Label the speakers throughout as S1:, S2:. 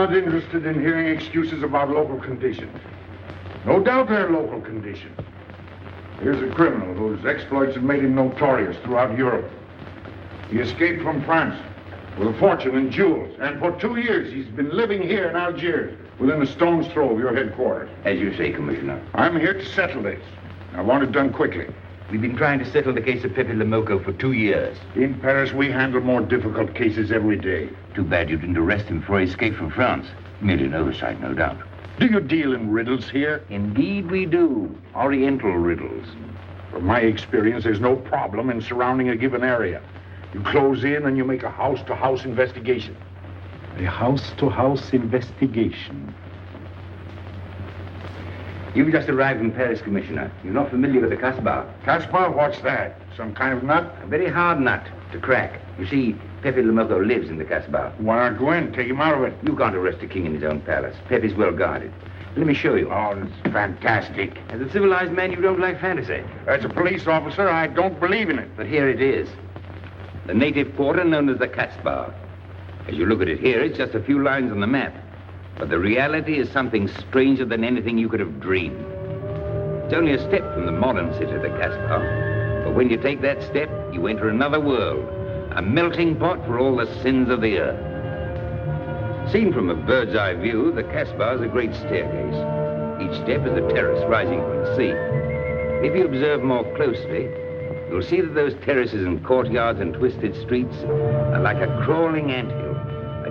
S1: not interested in hearing excuses about local conditions. No doubt they're local conditions. Here's a criminal whose exploits have made him notorious throughout Europe. He escaped from France with a fortune in jewels, and for 2 years he's been living here in Algiers, within a stone's throw of your headquarters.
S2: As you say, Commissioner.
S1: I'm here to settle this. I want it done quickly.
S2: We've been trying to settle the case of Pepe Lemoko for 2 years.
S1: In Paris, we handle more difficult cases every day.
S2: Too bad you didn't arrest him before he escaped from France. Merely an oversight, no doubt.
S1: Do you deal in riddles here?
S2: Indeed we do. Oriental riddles.
S1: From my experience, there's no problem in surrounding a given area. You close in and you make a house-to-house investigation.
S3: A house-to-house investigation.
S2: You've just arrived in Paris, Commissioner. You're not familiar with the Casbah.
S1: Casbah? What's that? Some kind of nut?
S2: A very hard nut to crack. You see, Pepe Lemoko lives in the Casbah.
S1: Why not go in? Take him out of it.
S2: You can't arrest a king in his own palace. Pepe's well guarded. Let me show you.
S1: Oh, it's fantastic.
S2: As a civilized man, you don't like fantasy.
S1: As a police officer, I don't believe in it.
S2: But here it is. The native quarter known as the Casbah. As you look at it here, it's just a few lines on the map. But the reality is something stranger than anything you could have dreamed. It's only a step from the modern city, the Casbah. But when you take that step, you enter another world, a melting pot for all the sins of the earth. Seen from a bird's eye view, the Casbah is a great staircase. Each step is a terrace rising from the sea. If you observe more closely, you'll see that those terraces and courtyards and twisted streets are like a crawling anthill,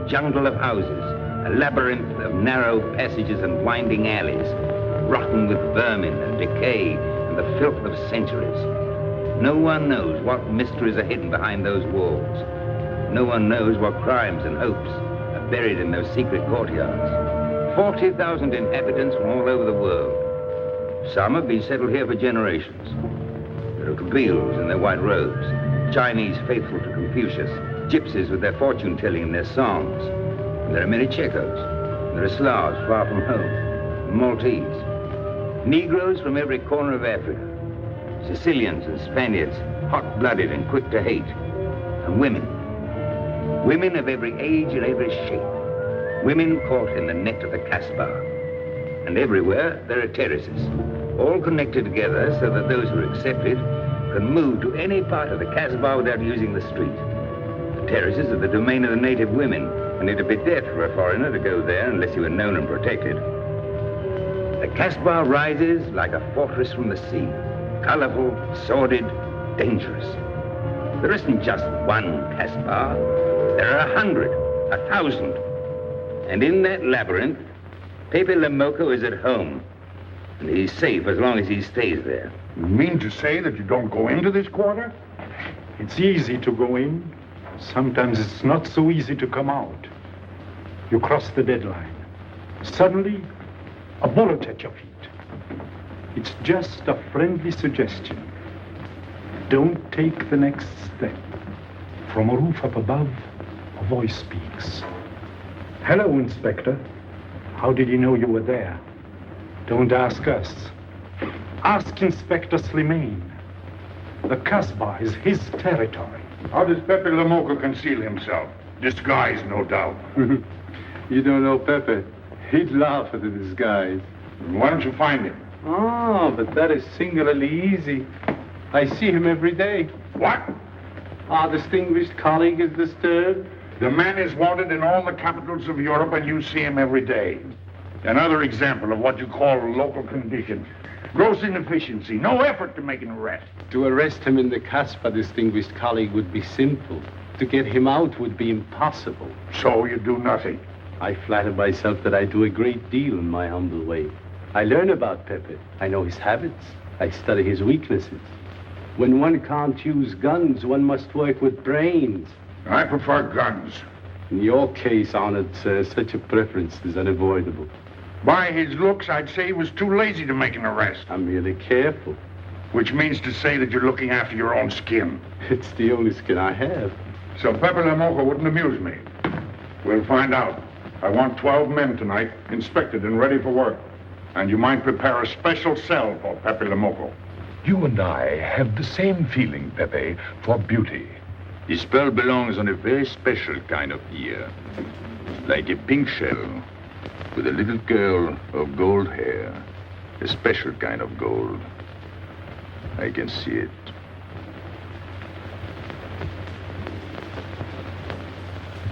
S2: a jungle of houses, a labyrinth of narrow passages and winding alleys, rotten with vermin and decay and the filth of centuries. No one knows what mysteries are hidden behind those walls. No one knows what crimes and hopes are buried in those secret courtyards. 40,000 inhabitants from all over the world. Some have been settled here for generations. There are Kabyles in their white robes, Chinese faithful to Confucius, gypsies with their fortune-telling and their songs. And there are many Checos. There are Slavs far from home, Maltese. Negroes from every corner of Africa. Sicilians and Spaniards, hot-blooded and quick to hate. And women. Women of every age and every shape. Women caught in the net of the Casbah. And everywhere there are terraces, all connected together so that those who are accepted can move to any part of the Casbah without using the street. The terraces are the domain of the native women, and it'd be death for a foreigner to go there unless he were known and protected. The Casbah rises like a fortress from the sea, colorful, sordid, dangerous. There isn't just one Casbah. There are 100, 1,000. And in that labyrinth, Pepe Lemoko is at home. And he's safe as long as he stays there.
S1: You mean to say that you don't go into this quarter?
S3: It's easy to go in. Sometimes it's not so easy to come out. You cross the deadline. Suddenly, a bullet at your feet. It's just a friendly suggestion. Don't take the next step. From a roof up above, a voice speaks. Hello, Inspector. How did you know you were there? Don't ask us. Ask Inspector Slimane. The Casbah is his territory.
S1: How does Pepe Lemoko conceal himself? Disguise, no doubt.
S4: You don't know Pepe. He'd laugh at the disguise.
S1: Why don't you find him?
S4: Oh, but that is singularly easy. I see him every day.
S1: What?
S4: Our distinguished colleague is disturbed.
S1: The man is wanted in all the capitals of Europe, and you see him every day. Another example of what you call local conditions. Gross inefficiency, no effort to make an arrest.
S4: To arrest him in the Casbah, distinguished colleague, would be simple. To get him out would be impossible.
S1: So you do nothing?
S4: I flatter myself that I do a great deal in my humble way. I learn about Pepe. I know his habits. I study his weaknesses. When one can't use guns, one must work with brains.
S1: I prefer guns.
S4: In your case, honored sir, such a preference is unavoidable.
S1: By his looks, I'd say he was too lazy to make an arrest.
S4: I'm merely careful.
S1: Which means to say that you're looking after your own skin.
S4: It's the only skin I have.
S1: So Pepe Lemoko wouldn't amuse me. We'll find out. I want 12 men tonight, inspected and ready for work. And you might prepare a special cell for Pepe Lemoko.
S5: You and I have the same feeling, Pepe, for beauty. This pearl belongs on a very special kind of ear. Like a pink shell with a little curl of gold hair. A special kind of gold. I can see it.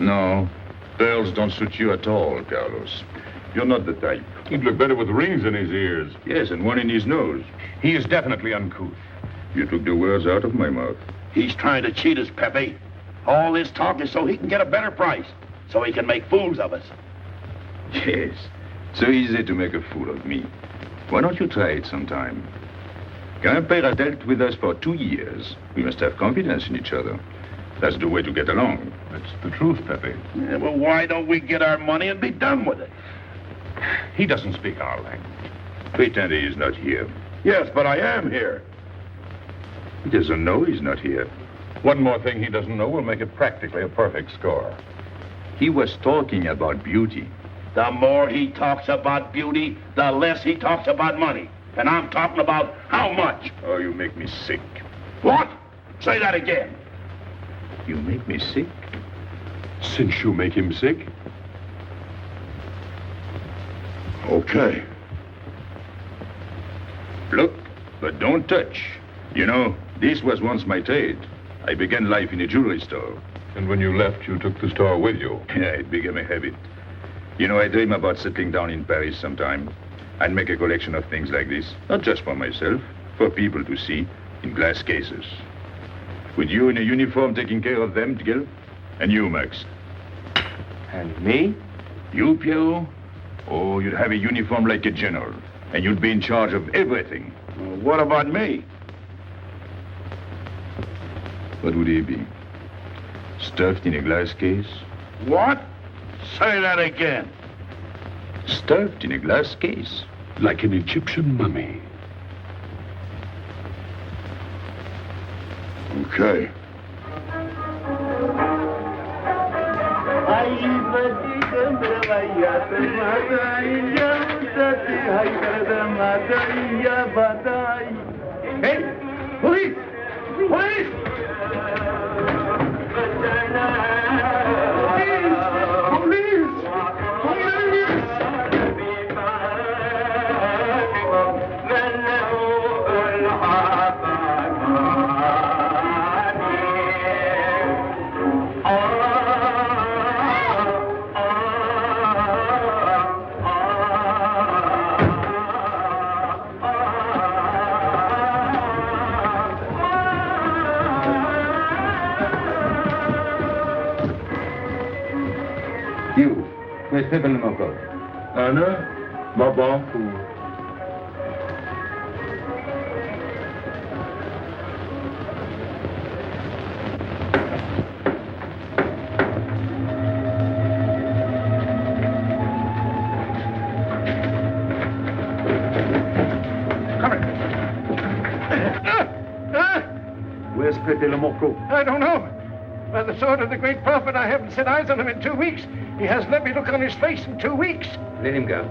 S5: No, pearls don't suit you at all, Carlos. You're not the type.
S1: He'd look better with rings in his ears.
S5: Yes, and one in his nose.
S1: He is definitely uncouth.
S5: You took the words out of my mouth.
S6: He's trying to cheat us, Pepe. All this talk is so he can get a better price. So he can make fools of us.
S5: Yes, so easy to make a fool of me. Why don't you try it sometime? Grandpère has dealt with us for 2 years. We must have confidence in each other. That's the way to get along.
S1: That's the truth, Pepe.
S6: Yeah, well, why don't we get our money and be done with it?
S1: He doesn't speak our language.
S5: Pretend he is not here.
S6: Yes, but I am here.
S5: He doesn't know he's not here.
S1: One more thing he doesn't know will make it practically a perfect score.
S5: He was talking about beauty.
S6: The more he talks about beauty, the less he talks about money. And I'm talking about how much.
S5: Oh, you make me sick.
S6: What? Say that again.
S5: You make me sick?
S1: Since you make him sick?
S6: Okay.
S5: Look, but don't touch. You know, this was once my trade. I began life in a jewelry store.
S1: And when you left, you took the store with you.
S5: Yeah, it became a habit. You know, I dream about settling down in Paris sometime. I'd make a collection of things like this. Not just for myself, for people to see, in glass cases. With you in a uniform taking care of them, Gil? And you, Max?
S2: And me?
S5: You, Pierrot? Oh, you'd have a uniform like a general. And you'd be in charge of everything.
S6: Well, what about me?
S5: What would he be? Stuffed in a glass case?
S6: What? Say that again.
S5: Stuffed in a glass case.
S1: Like an Egyptian mummy.
S6: Okay.
S1: Hey! Police! Police!
S2: You, where's Pepe le Moco?
S1: Anna, Babanku.
S3: Where's Pepe le Moco?
S7: I don't know. By the sword of the great prophet, I haven't set eyes on him in 2 weeks. He hasn't let me look on his face in 2 weeks.
S2: Let him go.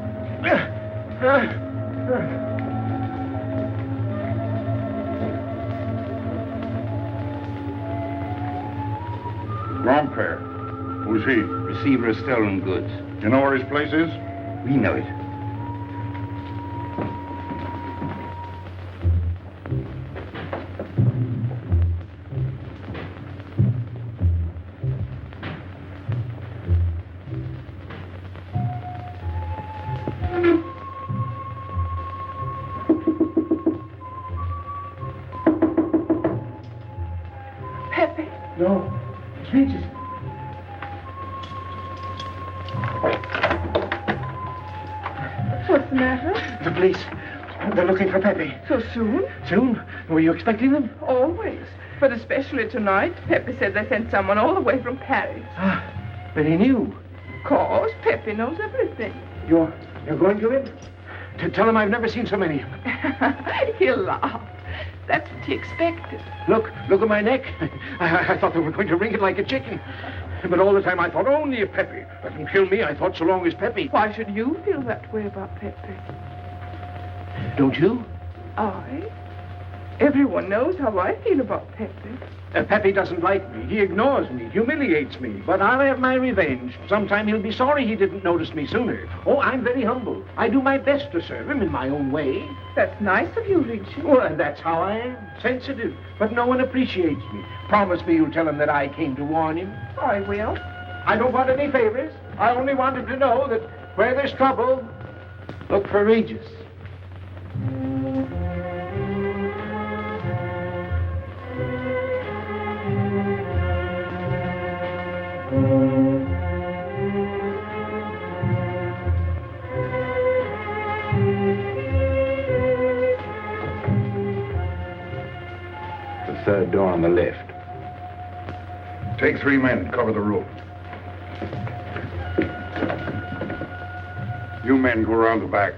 S1: Grandpère. Who's he?
S2: Receiver of stolen goods.
S1: You know where his place is?
S2: We know it.
S7: Pepe. No. It's Regis.
S8: What's the matter?
S7: The police. They're looking for Pepe.
S8: So soon?
S7: Soon? Were you expecting them?
S8: Always. But especially tonight. Pepe said they sent someone all the way from Paris.
S7: Ah, but he knew.
S8: Of course, Pepe knows everything.
S7: You're going to him? To tell him I've never seen so many.
S8: He'll laugh. That's what he expected.
S7: Look at my neck. I thought they were going to wring it like a chicken. But all the time I thought only of Pepe. Doesn't kill me, I thought so long as Pepe.
S8: Why should you feel that way about Pepe?
S7: Don't you?
S8: I? Everyone knows how I feel about Pepe.
S7: Pepe doesn't like me. He ignores me, humiliates me. But I'll have my revenge. Sometime he'll be sorry he didn't notice me sooner. Oh, I'm very humble. I do my best to serve him in my own way.
S8: That's nice of you, Richard.
S7: Well, that's how I am. Sensitive. But no one appreciates me. Promise me you'll tell him that I came to warn him.
S8: I will.
S7: I don't want any favors. I only want him to know that where there's trouble, look for Regis.
S1: The third door on the left. Take 3 men, cover the room. You men go around the back.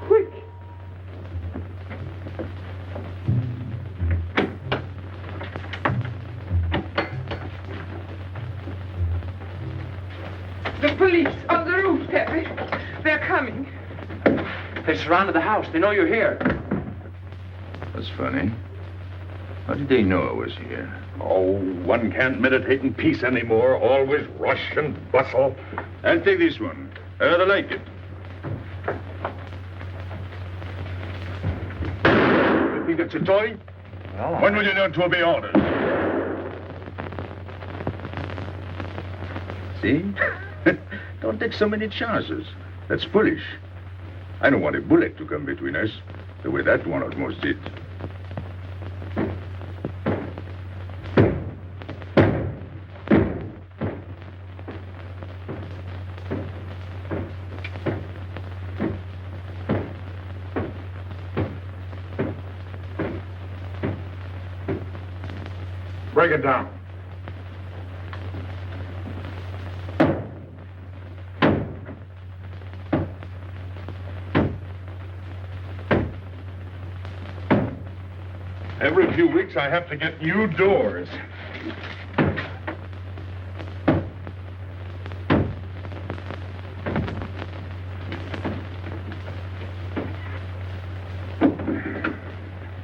S8: Quick! The police on the roof, Pepe. They're coming.
S7: They surrounded the house. They know you're here.
S5: That's funny. How did they know I was here?
S6: Oh, one can't meditate in peace anymore. Always rush and bustle.
S5: I'll take this one. I rather like it.
S6: You think it's a toy?
S7: Well,
S6: When will you learn to obey orders?
S5: See? Don't take so many chances. That's foolish. I don't want a bullet to come between us, the way that one almost did.
S1: Break it down.
S6: Every few weeks I have to get new doors.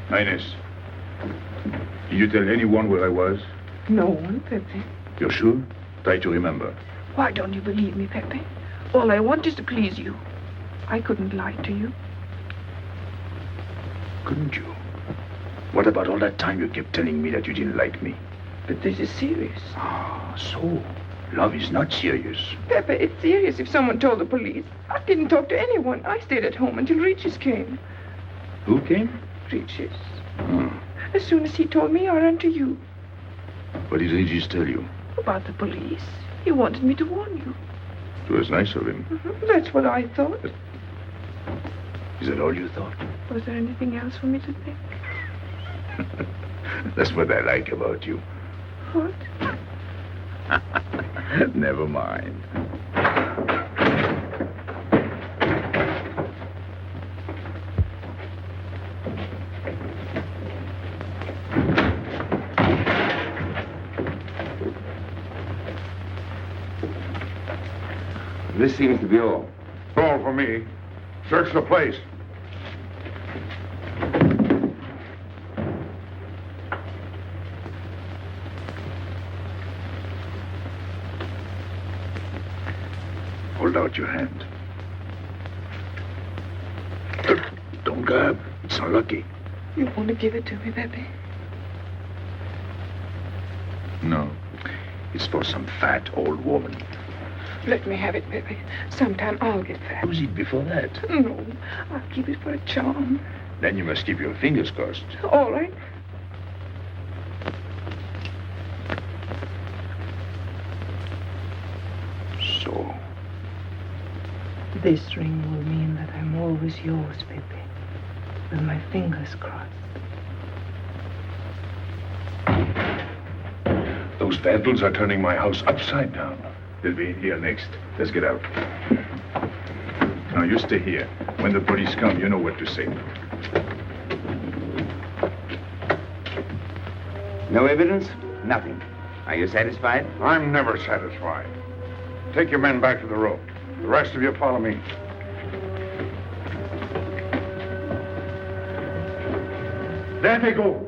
S5: Highness, did you tell anyone where I was?
S8: No one, Pepe.
S5: You're sure? Try to remember.
S8: Why don't you believe me, Pepe? All I want is to please you. I couldn't lie to you.
S5: Couldn't you? What about all that time you kept telling me that you didn't like me?
S8: But this is serious.
S5: Ah, so love is not serious.
S8: Pepe, it's serious if someone told the police. I didn't talk to anyone. I stayed at home until Regis came.
S5: Who came?
S8: Regis.
S5: Hmm.
S8: As soon as he told me, I ran to you.
S5: What did Regis tell you?
S8: About the police. He wanted me to warn you.
S5: It was nice of him.
S8: That's what I thought.
S5: Is that all you thought?
S8: Was there anything else for me to think?
S5: That's what I like about you.
S8: What?
S5: Never mind.
S2: This seems to be all.
S1: All for me. Search the place.
S5: Hold out your hand. Don't grab. It's unlucky.
S8: You want to give it to me, Pepe?
S5: No. It's for some fat old woman.
S8: Let me have it, Pepe. Sometime I'll get fat.
S5: Use it before that.
S8: No, I'll keep it for a charm.
S5: Then you must keep your fingers crossed.
S8: All right.
S5: So.
S8: This ring will mean that I'm always yours, Pepe. With my fingers crossed.
S1: Those vandals are turning my house upside down. They'll be in here next. Let's get out. Now, you stay here. When the police come, you know what to say.
S2: No evidence? Nothing. Are you satisfied?
S1: I'm never satisfied. Take your men back to the road. The rest of you follow me. There they go.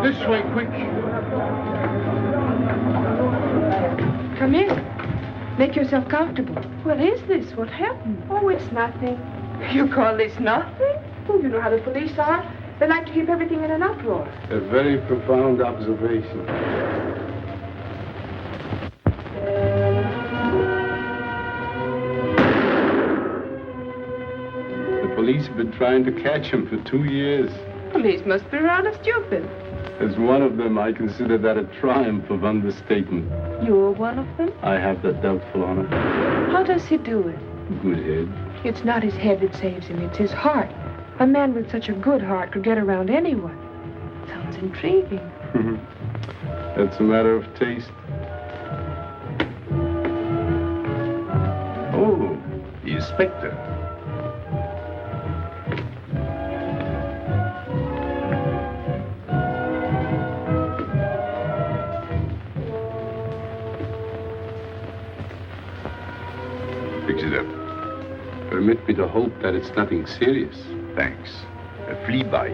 S1: This way, quick.
S8: Come in. Make yourself comfortable. What is this? What happened?
S9: Oh, it's nothing.
S8: You call this nothing?
S9: Oh, you know how the police are. They like to keep everything in an uproar.
S4: A very profound observation. The police have been trying to catch him for 2 years.
S8: Police must be rather stupid.
S4: As one of them, I consider that a triumph of understatement.
S8: You're one of them?
S4: I have that doubtful honor.
S8: How does he do it?
S4: Good head.
S8: It's not his head that saves him, it's his heart. A man with such a good heart could get around anyone. Sounds intriguing.
S4: That's a matter of taste.
S5: Oh, the inspector. Fix it up.
S4: Permit me to hope that it's nothing serious.
S5: Thanks. A flea bite.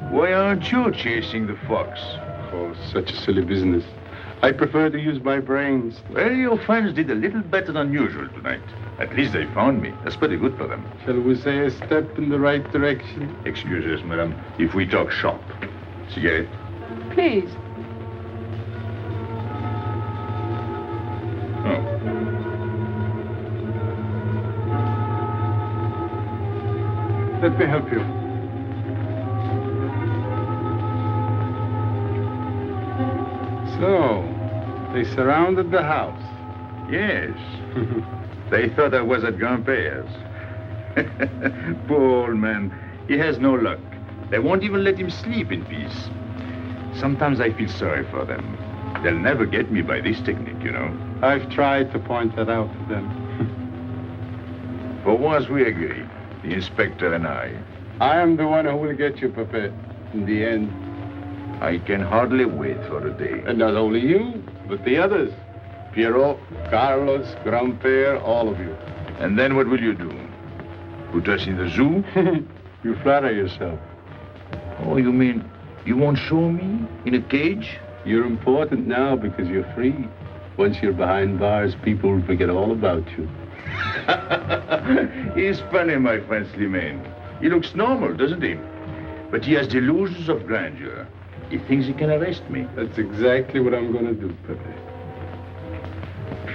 S5: Why aren't you chasing the fox?
S4: Oh, such a silly business. I prefer to use my brains.
S5: Well, your friends did a little better than usual tonight. At least they found me. That's pretty good for them.
S4: Shall we say a step in the right direction?
S5: Excuse us, madam, if we talk shop. Cigarette?
S8: Please.
S5: Oh.
S3: Let me help you.
S4: So, they surrounded the house.
S5: Yes. They thought I was at Grandpère's. Poor old man. He has no luck. They won't even let him sleep in peace. Sometimes I feel sorry for them. They'll never get me by this technique, you know.
S4: I've tried to point that out to them.
S5: For once we agree, the inspector and I.
S4: I am the one who will get you, Pepe, in the end.
S5: I can hardly wait for a day.
S4: And not only you, but the others. Piero, Carlos, Grandpere, all of you.
S5: And then what will you do? Put us in the zoo?
S4: You flatter yourself.
S5: Oh, you mean you won't show me in a cage?
S4: You're important now because you're free. Once you're behind bars, people will forget all about you.
S5: He's funny, my friend Slimane. He looks normal, doesn't he? But he has delusions of grandeur. He thinks he can arrest me.
S4: That's exactly what I'm going to do, Pepe.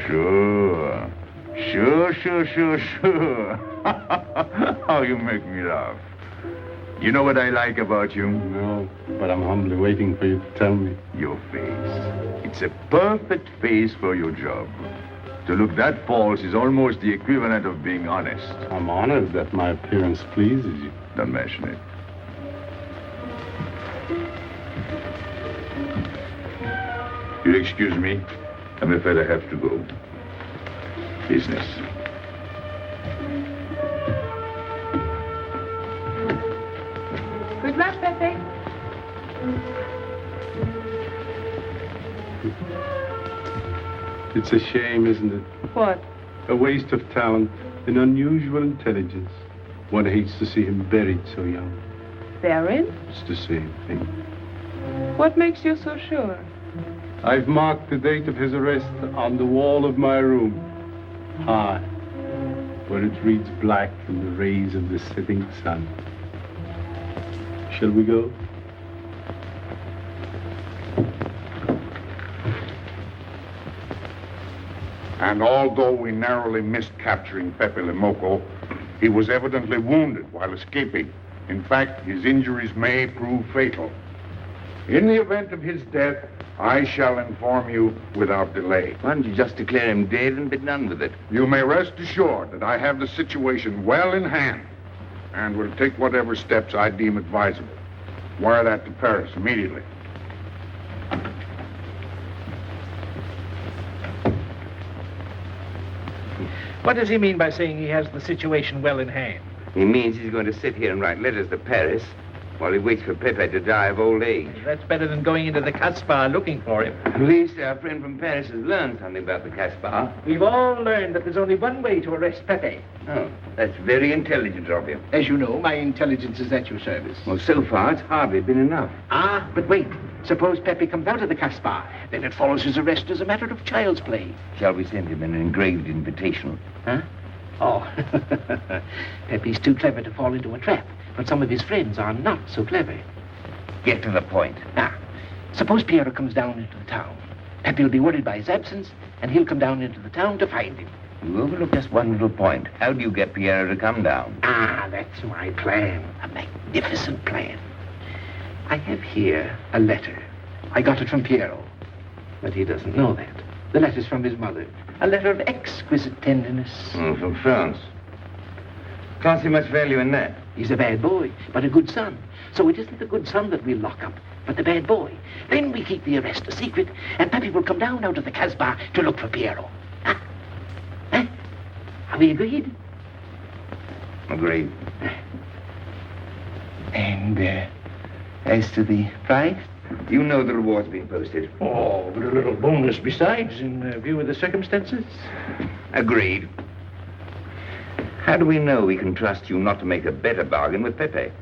S5: Sure. How you make me laugh. You know what I like about you?
S4: No, but I'm humbly waiting for you to tell me.
S5: Your face. It's a perfect face for your job. To look that false is almost the equivalent of being honest.
S4: I'm honored that my appearance pleases you.
S5: Don't mention it. You'll excuse me. I'm afraid I have to go. Business.
S9: Good luck, Pepe.
S4: It's a shame, isn't it?
S8: What?
S4: A waste of talent, an unusual intelligence. One hates to see him buried so young.
S8: Buried?
S4: It's the same thing.
S8: What makes you so sure?
S4: I've marked the date of his arrest on the wall of my room. High, where it reads black in the rays of the setting sun. Shall we go?
S1: And although we narrowly missed capturing Pepe Le Moco, he was evidently wounded while escaping. In fact, his injuries may prove fatal. In the event of his death, I shall inform you without delay.
S2: Why don't you just declare him dead and be done with it?
S1: You may rest assured that I have the situation well in hand and will take whatever steps I deem advisable. Wire that to Paris immediately.
S7: What does he mean by saying he has the situation well in hand?
S2: He means he's going to sit here and write letters to Paris while he waits for Pepe to die of old age.
S7: That's better than going into the Casbah looking for him.
S2: At least our friend from Paris has learned something about the Casbah.
S7: We've all learned that there's only one way to arrest Pepe.
S2: Oh, that's very intelligent of you.
S7: As you know, my intelligence is at your service.
S2: Well, so far, it's hardly been enough.
S7: Ah, but wait. Suppose Pepe comes out of the Casbah. Then it follows his arrest as a matter of child's play.
S2: Shall we send him an engraved invitation?
S7: Huh? Oh, Pepe's too clever to fall into a trap, but some of his friends are not so clever.
S2: Get to the point.
S7: Now, suppose Piero comes down into the town. Pepe will be worried by his absence, and he'll come down into the town to find him.
S2: You overlook just one little point. How do you get Piero to come down?
S7: Ah, that's my plan. A magnificent plan. I have here a letter. I got it from Piero, but he doesn't know that. The letter's from his mother. A letter of exquisite tenderness.
S2: From France. Can't see much value in that.
S7: He's a bad boy, but a good son. So it isn't the good son that we'll lock up, but the bad boy. Then we keep the arrest a secret, and Pepe will come down out of the Casbah to look for Piero. Huh? Huh? Are we agreed?
S2: Agreed.
S7: And, as to the price?
S2: You know the reward's been posted.
S7: Oh, but a little bonus besides, in view of the circumstances.
S2: Agreed. How do we know we can trust you not to make a better bargain with Pepe?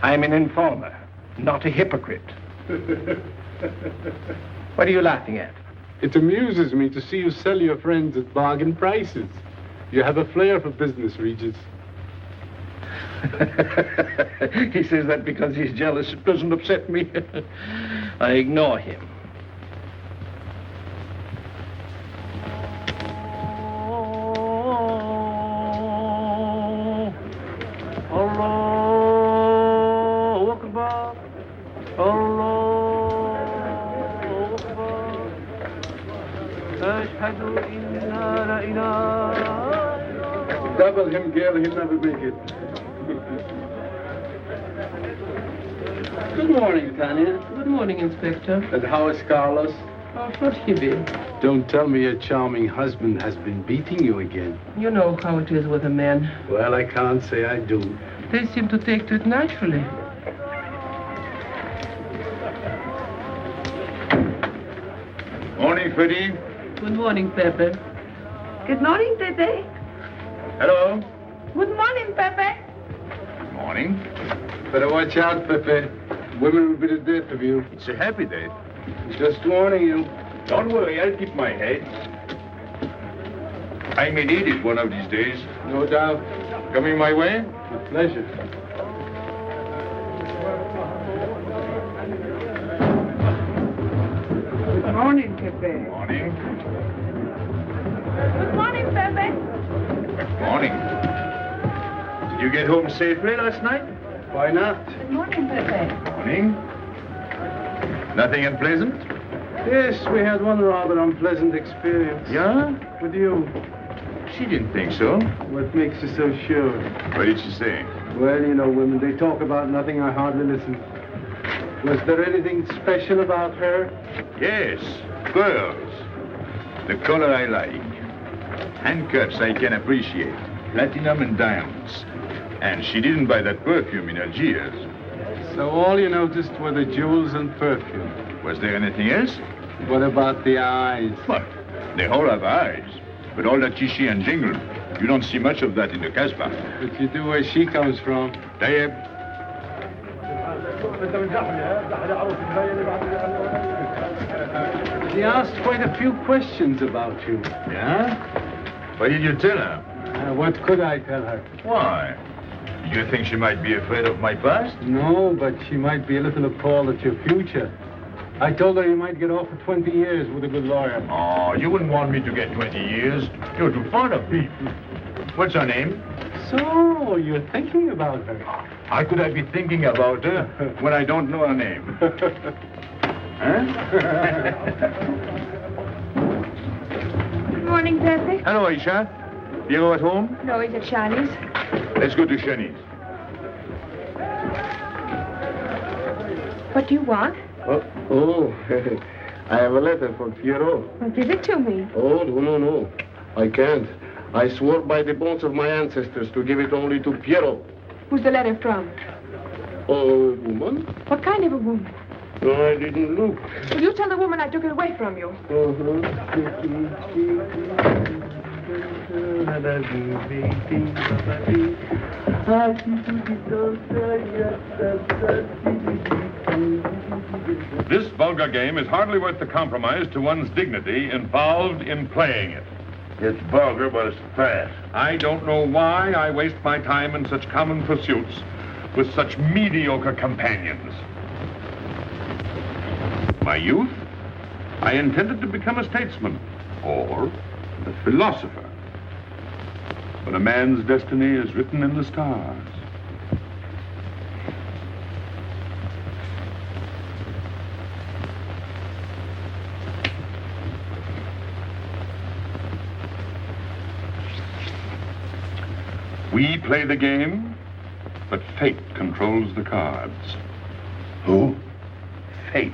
S7: I'm an informer, not a hypocrite. What are you laughing at?
S4: It amuses me to see you sell your friends at bargain prices. You have a flair for business, Regis.
S7: He says that because he's jealous. It doesn't upset me. I ignore him. Allahu Akbar. Allahu Akbar. Ashhadu inna la ilaha.
S4: Double him, girl, he'll never make it.
S10: Good morning, Tanya. Good morning, Inspector.
S4: And how is Carlos?
S10: Of course he will.
S4: Don't tell me your charming husband has been beating you again.
S10: You know how it is with a man.
S4: Well, I can't say I do.
S10: They seem to take to it naturally.
S5: Morning, Freddie.
S10: Good morning, Pepe.
S9: Good morning, Pepe.
S5: Hello.
S9: Good morning, Pepe.
S5: Morning.
S4: Better watch out, Pepe. Women will be the death of you.
S5: It's a happy day.
S4: Just warning you.
S5: Don't worry, I'll keep my head. I may need it one of these days.
S4: No doubt.
S5: Coming my way?
S4: With pleasure.
S8: Good morning, Pepe.
S5: Morning.
S9: Good morning, Pepe.
S5: Morning. Did you get home safely last night?
S4: Why not?
S9: Good morning, Pepe.
S5: Morning. Nothing unpleasant?
S4: Yes, we had one rather unpleasant experience.
S5: Yeah?
S4: With you.
S5: She didn't think so.
S4: What makes you so sure?
S5: What did she say?
S4: Well, you know, women, they talk about nothing. I hardly listen. Was there anything special about her?
S5: Yes, pearls. The color I like. Handcuffs I can appreciate. Platinum and diamonds. And she didn't buy that perfume in Algiers.
S4: So all you noticed were the jewels and perfume.
S5: Was there anything else?
S4: What about the eyes?
S5: What? They all have eyes. But all that chichi and jingle, you don't see much of that in the Casbah.
S4: But you do where she comes from.
S5: Tayyib.
S4: She asked quite a few questions about you.
S5: Yeah? What did you tell her?
S4: What could I tell her?
S5: Why? Do you think she might be afraid of my past?
S4: No, but she might be a little appalled at your future. I told her you might get off for 20 years with a good lawyer.
S5: Oh, you wouldn't want me to get 20 years. You're too fond of me. What's her name?
S4: So, you're thinking about her.
S5: How could I be thinking about her when I don't know her name? Huh?
S9: Good morning, Pepe.
S5: Hello, Aisha. Piero at home?
S9: No, he's at Shani's.
S5: Let's go to Shani's.
S9: What do you want?
S11: Oh, I have a letter for Piero.
S9: Well, give it to me.
S11: Oh, no. I can't. I swore by the bones of my ancestors to give it only to Piero.
S9: Who's the letter from?
S11: Oh, woman?
S9: What kind of a woman?
S11: No, I didn't look.
S9: Will you tell the woman I took it away from you?
S12: This vulgar game is hardly worth the compromise to one's dignity involved in playing it.
S6: It's vulgar, but it's fast.
S12: I don't know why I waste my time in such common pursuits with such mediocre companions. My youth, I intended to become a statesman or a philosopher. But a man's destiny is written in the stars. We play the game, but fate controls the cards.
S6: Who? Fate.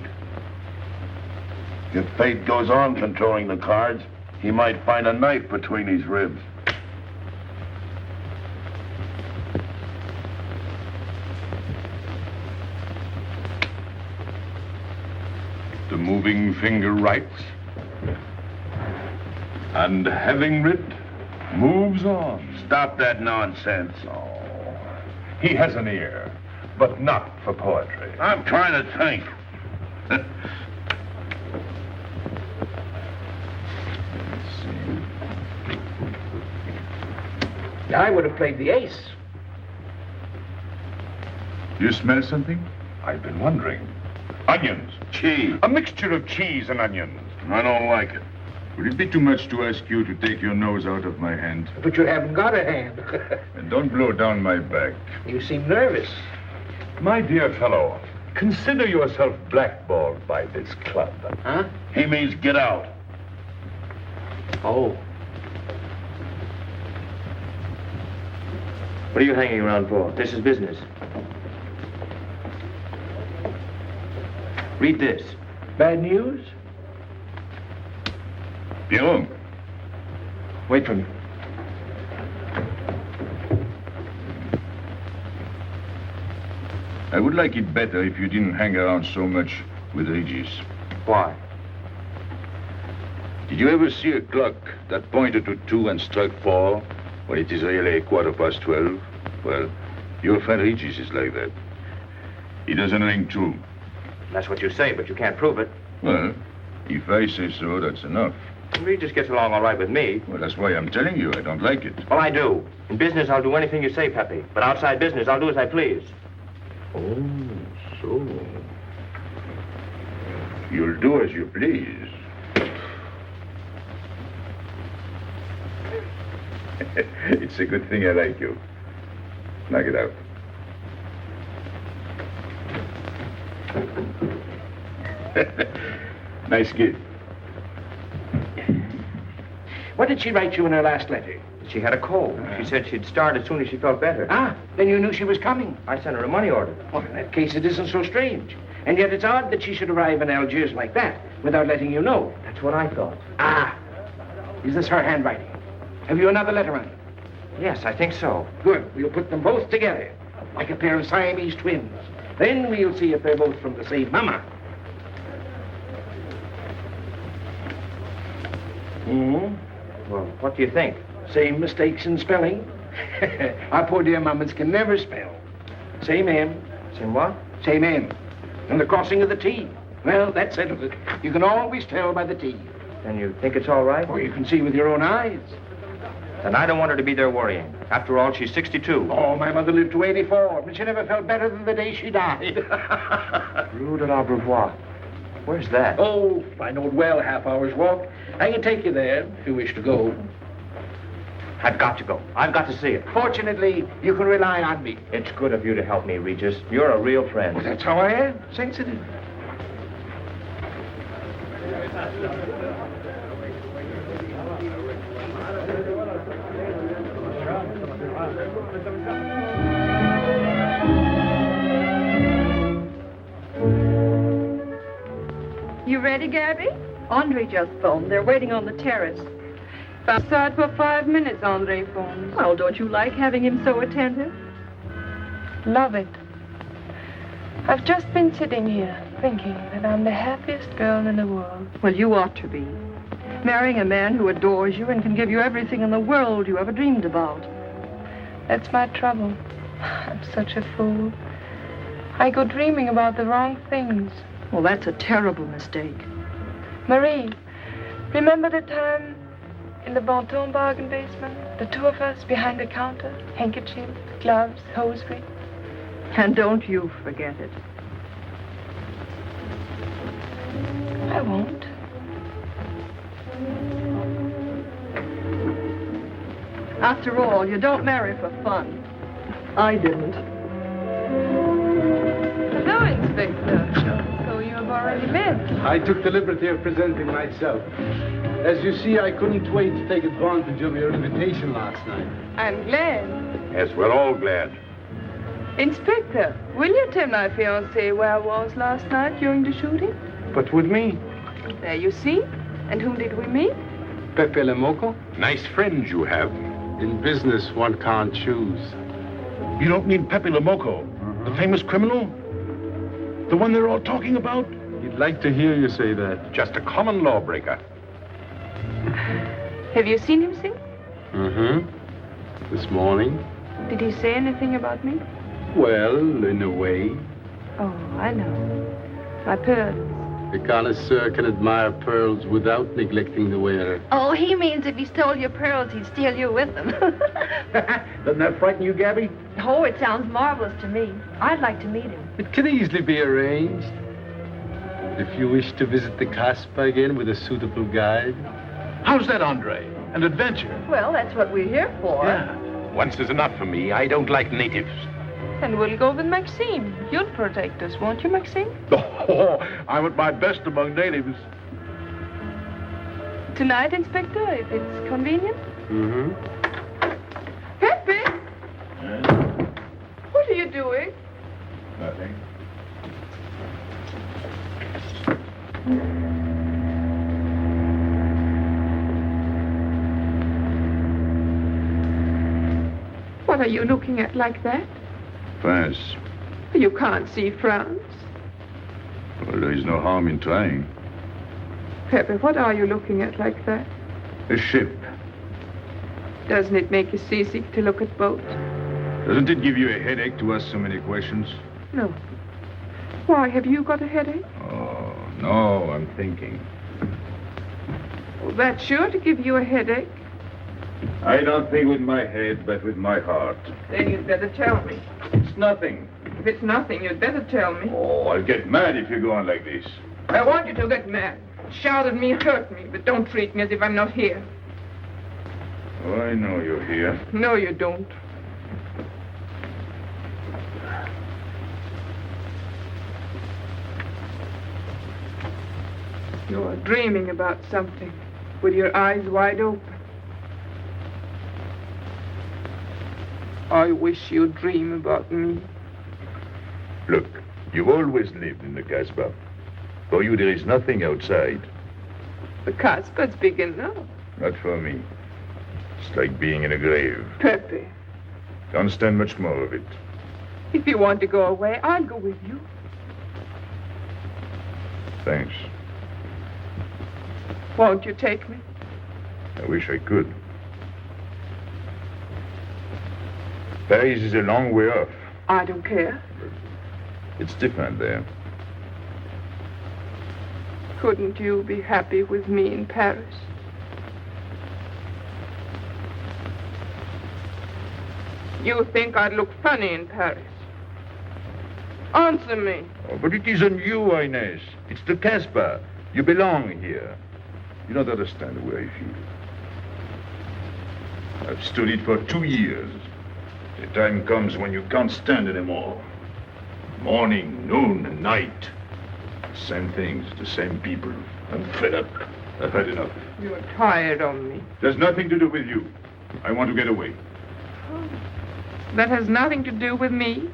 S6: If fate goes on controlling the cards, he might find a knife between his ribs.
S12: The moving finger writes, and having writ, moves on.
S6: Stop that nonsense.
S12: Oh, he has an ear, but not for poetry.
S6: I'm trying to think.
S7: I would have played the ace.
S12: You smell something? I've been wondering. Onions.
S6: Cheese.
S12: A mixture of cheese and onions.
S6: I don't like it.
S5: Would it be too much to ask you to take your nose out of my hand?
S7: But you haven't got a hand.
S5: And don't blow down my back.
S7: You seem nervous.
S12: My dear fellow, consider yourself blackballed by this club.
S7: Huh?
S6: He means get out.
S7: Oh.
S13: What are you hanging around for? This is business. Read this.
S7: Bad news?
S5: Pierrot.
S7: Wait for me.
S5: I would like it better if you didn't hang around so much with Regis.
S13: Why?
S5: Did you ever see a clock that pointed to 2 and struck 4 when it is really 12:15? Well, your friend Regis is like that. He doesn't ring true.
S13: That's what you say, but you can't prove it.
S5: Well, if I say so, that's enough.
S13: He just gets along all right with me.
S5: Well, that's why I'm telling you I don't like it.
S13: Well, I do. In business, I'll do anything you say, Pepe. But outside business, I'll do as I please.
S5: Oh, so. You'll do as you please. It's a good thing I like you. Knock it out. Nice kid.
S7: What did she write you in her last letter?
S13: She had a cold. She said she'd start as soon as she felt better.
S7: Ah, then you knew she was coming.
S13: I sent her a money order.
S7: Well, in that case, it isn't so strange. And yet it's odd that she should arrive in Algiers like that, without letting you know.
S13: That's what I thought.
S7: Ah, is this her handwriting? Have you another letter on it?
S13: Yes, I think so.
S7: Good. We'll put them both together, like a pair of Siamese twins. Then we'll see if they're both from the same mama.
S13: Well, what do you think?
S7: Same mistakes in spelling. Our poor dear mamas can never spell. Same M.
S13: Same what?
S7: Same M. And the crossing of the T. Well, that settles it. You can always tell by the T.
S13: Then you think it's all right?
S7: Or you can see with your own eyes.
S13: Then I don't want her to be there worrying. After all, she's 62.
S7: Oh, my mother lived to 84, but she never felt better than the day she died.
S13: Rue de l'Abreuvoir. Where's that?
S7: Oh, I know it well, half hour's walk. I can take you there if you wish to go.
S13: I've got to go. I've got to see it.
S7: Fortunately, you can rely on me.
S13: It's good of you to help me, Regis. You're a real friend.
S7: Well, that's how I am. Sensitive.
S8: You ready, Gabby?
S14: Andre just phoned. They're waiting on the terrace.
S8: Outside for 5 minutes, Andre phones.
S14: Well, don't you like having him so attentive?
S8: Love it. I've just been sitting here thinking that I'm the happiest girl in the world.
S14: Well, you ought to be. Marrying a man who adores you and can give you everything in the world you ever dreamed about.
S8: That's my trouble. I'm such a fool. I go dreaming about the wrong things.
S14: Well, that's a terrible mistake.
S8: Marie, remember the time in the Bonton bargain basement? The two of us behind the counter, handkerchiefs, gloves, hosiery.
S14: And don't you forget it.
S8: I won't.
S14: After all, you don't marry for fun. I didn't.
S8: Hello, Inspector. So you have already met.
S4: I took the liberty of presenting myself. As you see, I couldn't wait to take advantage of your invitation last night.
S8: I'm glad.
S5: Yes, we're all glad.
S8: Inspector, will you tell my fiancé where I was last night during the shooting?
S3: But with me?
S8: There you see. And whom did we meet?
S4: Pepe Le Moco?
S12: Nice friends you have.
S4: In business, one can't choose.
S6: You don't mean Pepe Le Moco, the famous criminal? The one they're all talking about?
S3: You'd like to hear you say that.
S12: Just a common lawbreaker.
S8: Have you seen him since?
S4: Mm-hmm. This morning.
S8: Did he say anything about me?
S4: Well, in a way.
S8: Oh, I know. My pearls.
S4: The connoisseur can admire pearls without neglecting the wearer.
S14: Oh, he means if he stole your pearls, he'd steal you with them.
S7: Doesn't that frighten you, Gabby?
S14: Oh, it sounds marvelous to me. I'd like to meet him.
S4: It can easily be arranged. If you wish to visit the Casbah again with a suitable guide.
S6: How's that, Andre? An adventure?
S14: Well, that's what we're here for.
S6: Yeah.
S12: Once is enough for me. I don't like natives.
S8: And we'll go with Maxime. You'll protect us, won't you, Maxime?
S6: Oh, I'm at my best among natives.
S8: Tonight, Inspector, if it's convenient?
S4: Mm-hmm.
S8: Pepe! What are you doing?
S5: Nothing.
S9: you looking at like that?
S5: France.
S9: You can't see France.
S5: Well, there is no harm in trying.
S9: Pepe, what are you looking at like that?
S5: A ship.
S9: Doesn't it make you seasick to look at boats?
S5: Doesn't it give you a headache to ask so many questions?
S9: No. Why, have you got a headache?
S5: Oh, no, I'm thinking.
S9: Well, that's sure to give you a headache.
S5: I don't think with my head, but with my heart.
S9: Then you'd better tell me.
S5: It's nothing.
S9: If it's nothing, you'd better tell me.
S5: Oh, I'll get mad if you go on like this.
S9: I want you to get mad. Shout at me, hurt me, but don't treat me as if I'm not here.
S5: Oh, I know you're here.
S9: No, you don't. You're dreaming about something with your eyes wide open. I wish you'd dream about me.
S5: Look, you've always lived in the Casbah. For you, there is nothing outside.
S9: The Casbah's big enough.
S5: Not for me. It's like being in a grave.
S9: Pepe,
S5: Don't stand much more of it.
S9: if you want to go away, I'll go with you.
S5: Thanks.
S9: Won't you take me?
S5: I wish I could. Paris is a long way off.
S9: I don't care.
S5: It's different there.
S9: Couldn't you be happy with me in Paris? You think I'd look funny in Paris? Answer me.
S5: Oh, but it isn't you, Inez. It's the Casbah. You belong here. You don't understand the way I feel. I've stood it for 2 years. The time comes when you can't stand anymore. Morning, noon, and night. Same things, the same people. I'm fed up. I've had enough.
S9: You're tired of me.
S5: There's nothing to do with you. I want to get away.
S9: That has nothing to do with me.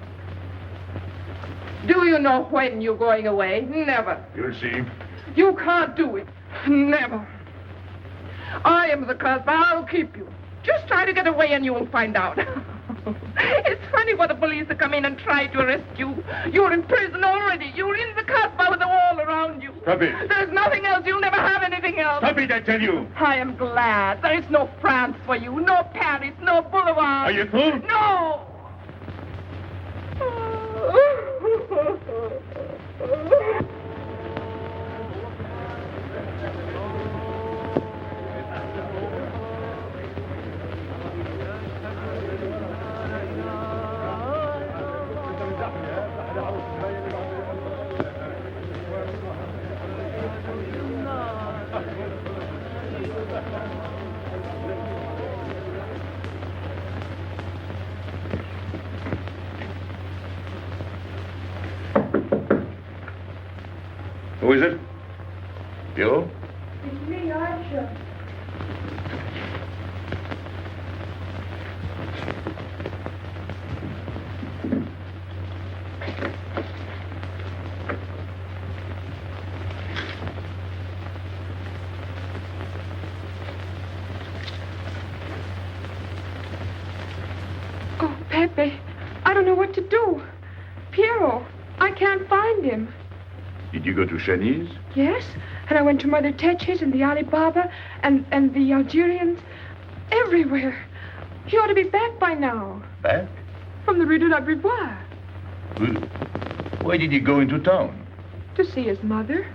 S9: Do you know when you're going away? Never.
S5: You'll see.
S9: You can't do it. Never. I am the Casbah. I'll keep you. Just try to get away and you'll find out. It's funny what the police have come in and tried to arrest you. You're in prison already. You're in the Casbah with a wall around you.
S5: Stop it.
S9: There's nothing else. You'll never have anything else.
S5: Stop it, I tell you.
S9: I am glad. There is no France for you. No Paris. No Boulevard.
S5: Are you through?
S9: No.
S5: Who is it? You?
S9: It's me, Argel. Oh, Pepe, I don't know what to do. Piero, I can't find him.
S5: Did you go to Chinese?
S9: Yes, and I went to Mother Tetch's and the Alibaba and the Algerians. Everywhere. He ought to be back by now.
S5: Back?
S9: From the Rue de la Brivoire.
S5: Why did he go into town?
S9: To see his mother.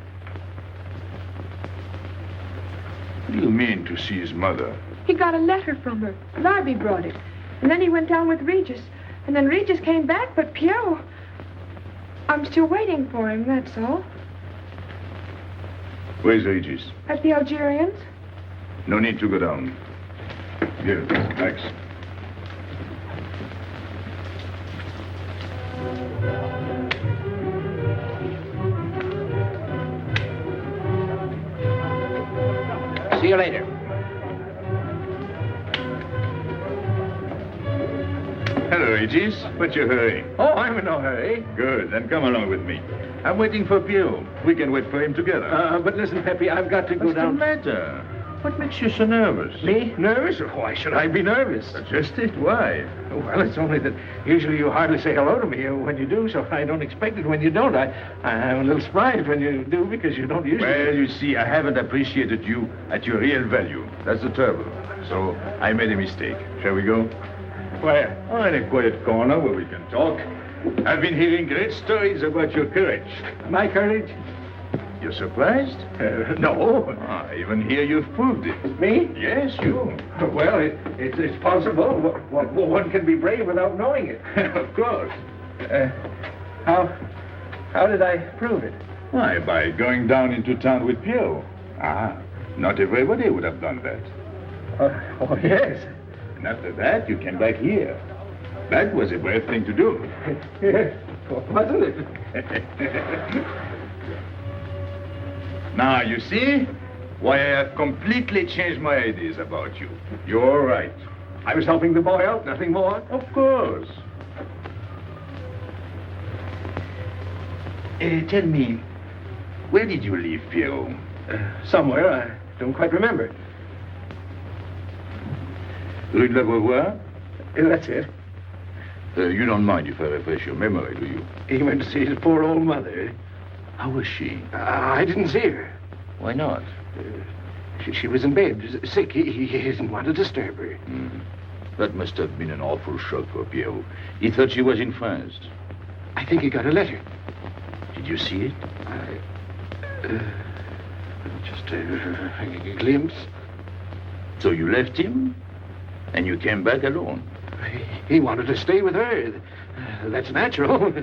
S5: What do you mean, to see his mother?
S9: He got a letter from her. Larby brought it. And then he went down with Regis. And then Regis came back, but Piero... I'm still waiting for him, that's all.
S5: Where's Regis?
S9: At the Algerians?
S5: No need to go down. Here, thanks.
S2: See you later.
S5: Hello, Regis. What's your hurry?
S15: Oh, I'm in no hurry.
S5: Good, then come along with me. I'm waiting for Piero. We can wait for him together.
S15: But listen, Pepe, I've got to go
S5: What's
S15: down.
S5: the matter? What makes you so nervous?
S7: Me? Nervous? Why should I be nervous?
S5: Just it. Why?
S7: Well, it's only that usually you hardly say hello to me when you do, so I don't expect it when you don't. I'm a little surprised when you do because you don't usually.
S5: Well, you see, I haven't appreciated you at your real value. That's the trouble. So I made a mistake. Shall we go?
S7: Where?
S5: Oh, in a quiet corner where we can talk. I've been hearing great stories about your courage.
S7: My courage?
S5: You're surprised?
S7: No.
S5: Even here you've proved it.
S7: Me?
S5: Yes, you.
S7: Well, it's possible. One can be brave without knowing it.
S5: Of course.
S7: How did I prove it?
S5: Why, by going down into town with Pierrot. Not everybody would have done that.
S7: Oh, yes.
S5: And after that, you came back here. That was a brave thing to do.
S7: Yes, wasn't it?
S5: Now, you see why I have completely changed my ideas about you. You're right.
S7: I was helping the boy out, nothing more.
S5: Of course. Tell me, where did you leave Pierrot?
S7: Somewhere, I don't quite remember.
S5: Rue de la Beauvoir?
S7: That's it.
S5: You don't mind if I refresh your memory, do you?
S7: He went to see his poor old mother.
S5: How was she?
S7: I didn't see her.
S5: Why not?
S7: She was in bed, sick. He didn't want to disturb her.
S5: That must have been an awful shock for Pierrot. He thought she was in France.
S7: I think he got a letter.
S5: Did you see it?
S7: Just a glimpse.
S5: So you left him, and you came back alone?
S7: He wanted to stay with her. That's natural.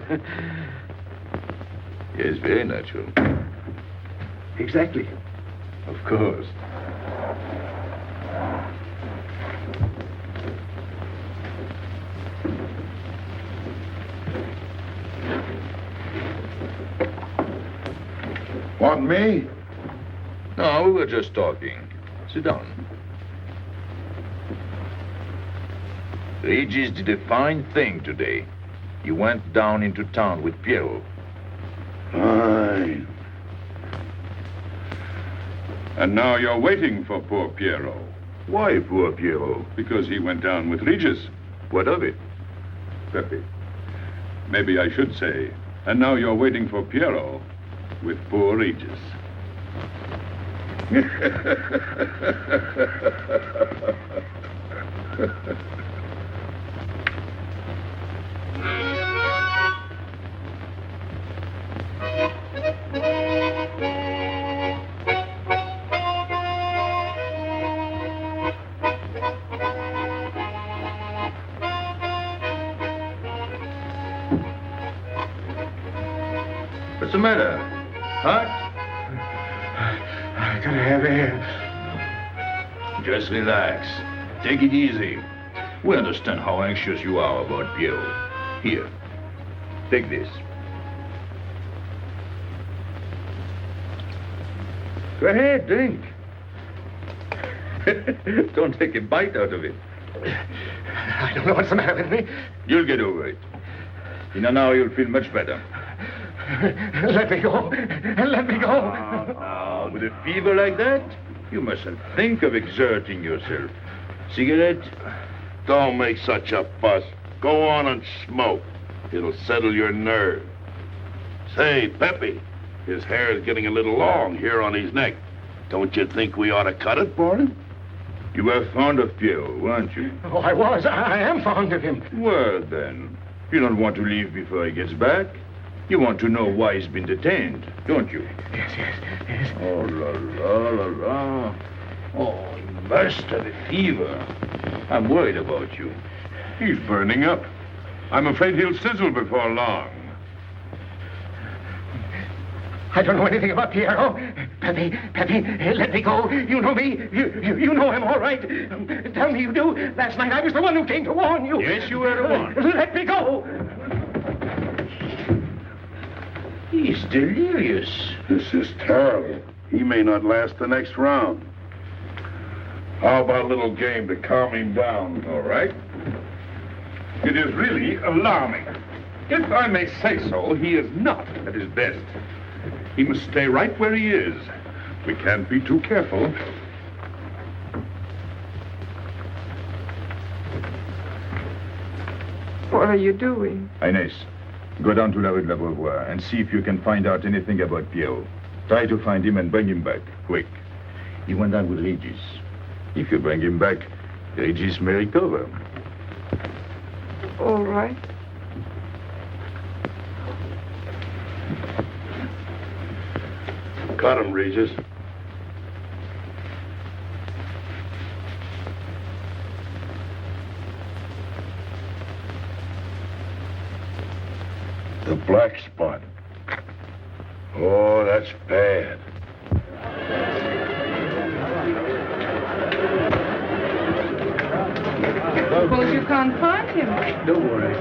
S5: Yes, very natural.
S7: Exactly.
S5: Of course.
S1: Want me?
S5: No, we were just talking. Sit down. Regis did a fine thing today. He went down into town with Pierrot.
S1: Fine.
S12: And now you're waiting for poor Pierrot.
S5: Why poor Pierrot?
S12: Because he went down with Regis.
S5: What of it?
S12: Pepe. Maybe I should say, and now you're waiting for Pierrot with poor Regis.
S5: What's the matter? Hot?
S7: I gotta have air.
S5: Just relax. Take it easy. We understand how anxious you are about Pierrot. Here, take this. Go ahead, drink. Don't take a bite out of it.
S7: I don't know what's the matter with me.
S5: You'll get over it. In an hour, you'll feel much better.
S7: Let me go. Let me go.
S5: With a fever like that, you mustn't think of exerting yourself. Cigarette?
S6: Don't make such a fuss. Go on and smoke. It'll settle your nerve. Say, Pepe, his hair is getting a little long here on his neck. Don't you think we ought to cut it for him?
S5: You were fond of Pierrot, weren't you?
S7: Oh, I was. I am fond of him.
S5: Well, then, you don't want to leave before he gets back. You want to know why he's been detained, don't you?
S7: Yes.
S5: Oh, la, la, la, la. Oh, he must have a fever. I'm worried about you.
S12: He's burning up. I'm afraid he'll sizzle before long.
S7: I don't know anything about Pierrot. Pepe, let me go. You know me. You know him, all right. Tell me you do. Last night I was the one who came to warn you.
S5: Yes, you were the one.
S7: Let me go.
S5: He's delirious.
S11: This is terrible. He may not last the next round. How about a little game to calm him down?
S12: All right. It is really alarming. If I may say so, he is not at his best. He must stay right where he is. We can't be too careful.
S8: What are you doing?
S5: Inés, go down to la rue de la Beauvoir and see if you can find out anything about Pierrot. Try to find him and bring him back, quick. He went down with Regis. If you bring him back, Regis may recover.
S8: All right.
S11: Got him, Regis. The black spot. Oh, that's bad.
S8: Suppose you can't find him.
S4: Don't worry.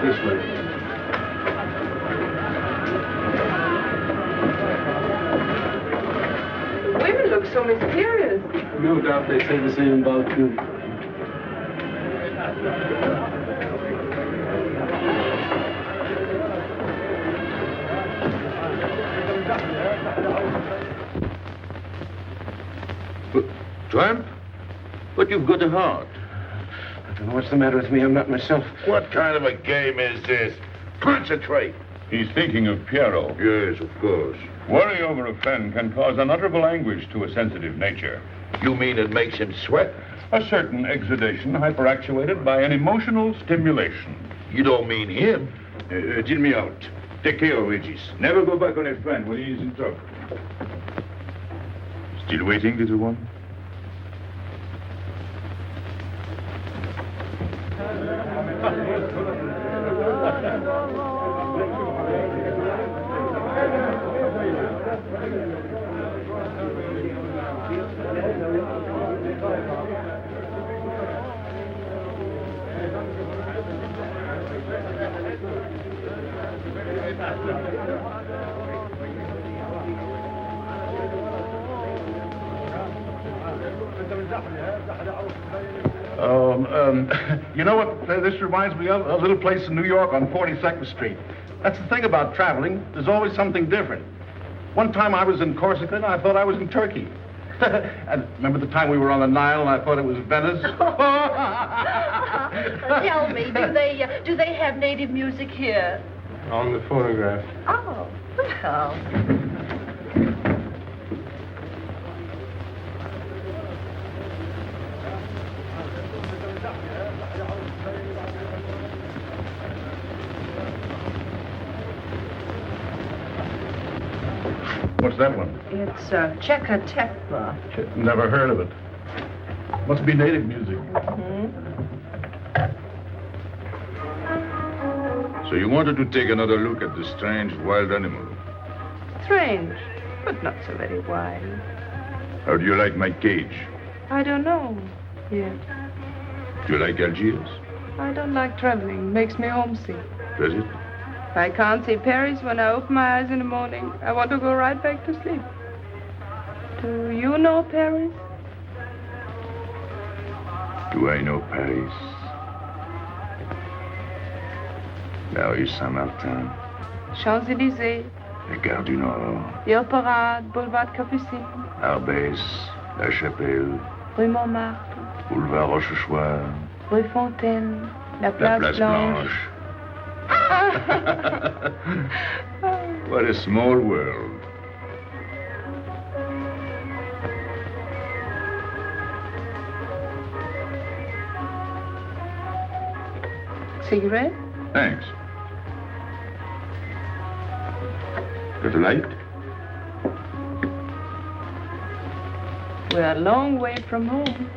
S4: This way.
S8: Women look so mysterious.
S4: No doubt they say the same about you.
S6: Tramp? But you've got a heart.
S7: I don't know what's the matter with me. I'm not myself.
S11: What kind of a game is this? Concentrate.
S5: He's thinking of Pierrot.
S6: Yes, of course.
S5: Worry over a friend can cause unutterable anguish to a sensitive nature.
S6: You mean it makes him sweat?
S5: A certain exudation hyperactuated by an emotional stimulation.
S6: You don't mean him?
S5: Deal me out. Take care of Regis. Never go back on a friend when he is in trouble. Still waiting, little one?
S1: You know what this reminds me of? A little place in New York on 42nd Street. That's the thing about traveling. There's always something different. One time I was in Corsica and I thought I was in Turkey. And remember the time we were on the Nile and I thought it was Venice?
S14: Tell me, do they have native music here?
S4: On the phonograph.
S14: Oh, well.
S1: What's that one?
S14: It's Cheka Tekla.
S1: Never heard of it. Must be native music.
S5: So you wanted to take another look at the strange wild animal.
S8: Strange, but not so very wild.
S5: How do you like my cage?
S8: I don't know yet.
S5: Do you like Algiers?
S8: I don't like traveling. Makes me homesick.
S5: Does it?
S8: I can't see Paris when I open my eyes in the morning. I want to go right back to sleep. Do you know Paris?
S5: Do I know Paris? La rue Saint-Martin.
S8: Champs-Élysées.
S5: La Gare du Nord.
S8: Ile Parade, Boulevard Capucine.
S5: Arbès. La Chapelle.
S8: Rue Montmartre.
S5: Boulevard Rochechouart.
S8: Rue Fontaine. La
S5: La
S8: Place,
S5: Place
S8: Blanche.
S5: Blanche. What a small world.
S8: Cigarette?
S5: Thanks. Got a light?
S8: We're a long way from home.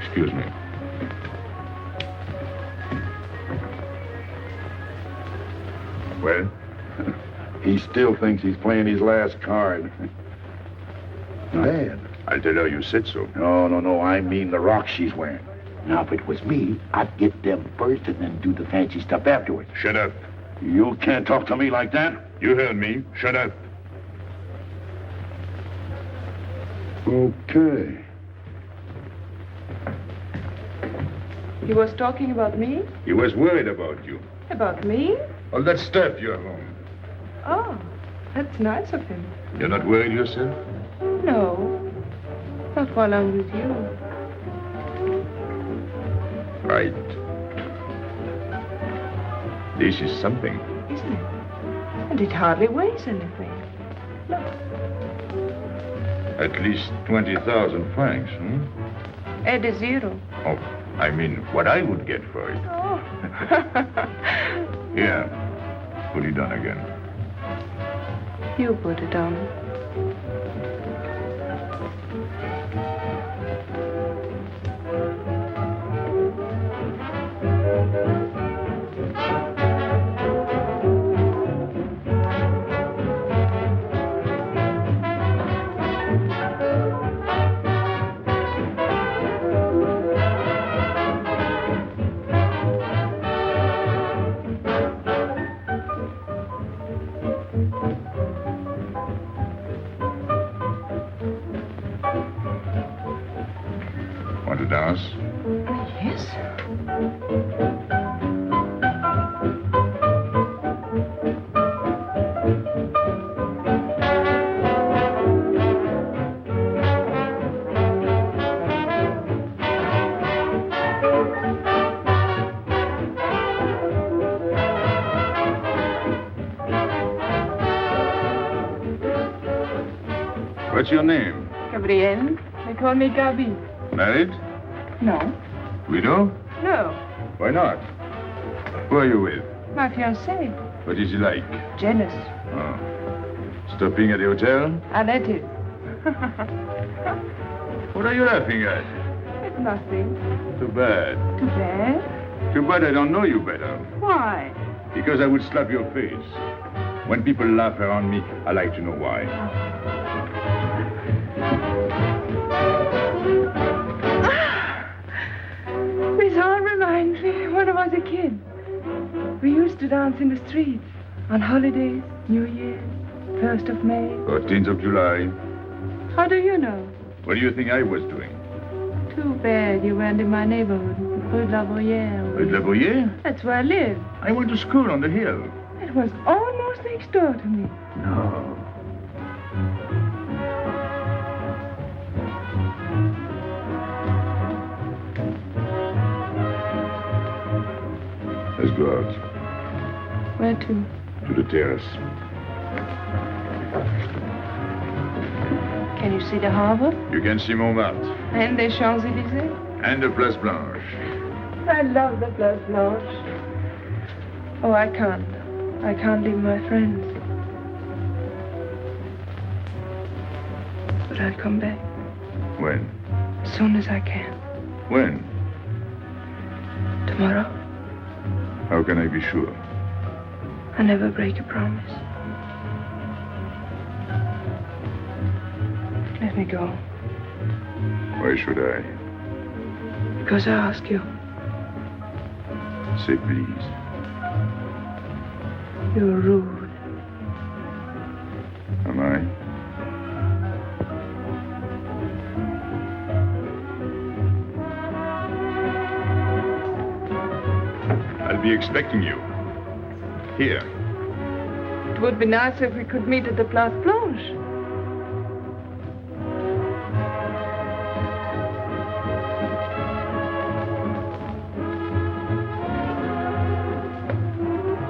S5: Excuse me. Well?
S11: He still thinks he's playing his last card. Bad.
S5: I'll tell her you said so.
S11: No, I mean the rock she's wearing.
S15: Now, if it was me, I'd get them first and then do the fancy stuff afterwards.
S5: Shut up.
S11: You can't talk to me like that.
S5: You heard me. Shut up.
S11: Okay.
S8: He was talking about me?
S5: He was worried about you.
S8: About me?
S5: All that stuff you have on.
S8: Oh, that's nice of him.
S5: You're not worried yourself?
S8: No, not while I'm with you.
S5: Right. This is something.
S8: Isn't it? And it hardly weighs anything. Look.
S5: At least 20,000 francs, hmm?
S8: Ed is zero.
S5: Oh, I mean, what I would get for it.
S8: Oh.
S5: Here, put it on again.
S8: You put it on.
S5: Want to dance?
S8: Yes.
S5: What's your name?
S8: Gabrielle. They call me Gabi.
S5: Married?
S8: No.
S5: Widow?
S8: No.
S5: Why not? Who are you with?
S8: My fiancé.
S5: What is he like?
S8: Jealous.
S5: Oh. Stopping at the hotel?
S8: I let it.
S5: What are you laughing at?
S8: It's nothing.
S5: Too bad.
S8: Too bad?
S5: Too bad I don't know you better.
S8: Why?
S5: Because I would slap your face. When people laugh around me, I like to know why.
S8: This all reminds me when I was a kid. We used to dance in the streets on holidays, New Year's, 1st of May.
S5: 14th of July.
S8: How do you know?
S5: What do you think I was doing?
S8: Too bad you weren't in my neighborhood, Rue de la Bruyère.
S5: Rue de la Bruyère?
S8: That's where I live.
S5: I went to school on the hill.
S8: It was almost next door to me.
S5: No. Let's go out.
S8: Where to?
S5: To the terrace.
S8: Can you see the harbor?
S5: You can see Montmartre.
S8: And the Champs-Élysées?
S5: And the Place Blanche.
S8: I love the Place Blanche. Oh, I can't. I can't leave my friends. But I'll come back.
S5: When?
S8: As soon as I can.
S5: When?
S8: Tomorrow.
S5: How can I be sure?
S8: I never break a promise. Let me go.
S5: Why should I?
S8: Because I ask you.
S5: Say please.
S8: You're rude.
S5: Am I? I'll be expecting you. Here.
S8: It would be nice if we could meet at the Place Blanche.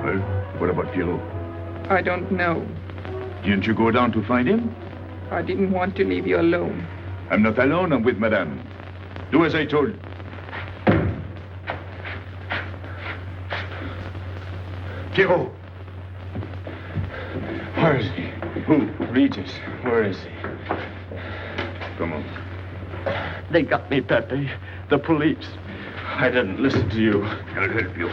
S5: Well, what about Pierrot?
S9: I don't know.
S5: Didn't you go down to find him?
S9: I didn't want to leave you alone.
S5: I'm not alone, I'm with Madame. Do as I told. Pierrot!
S16: Where is he?
S5: Who?
S16: Regis. Where is he?
S5: Come on.
S16: They got me, Pepe. The police. I didn't listen to you.
S5: I'll help you.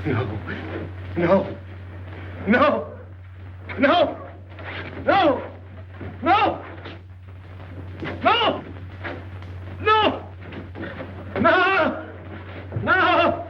S16: No. No. No. No. No. No. No. No. No. No.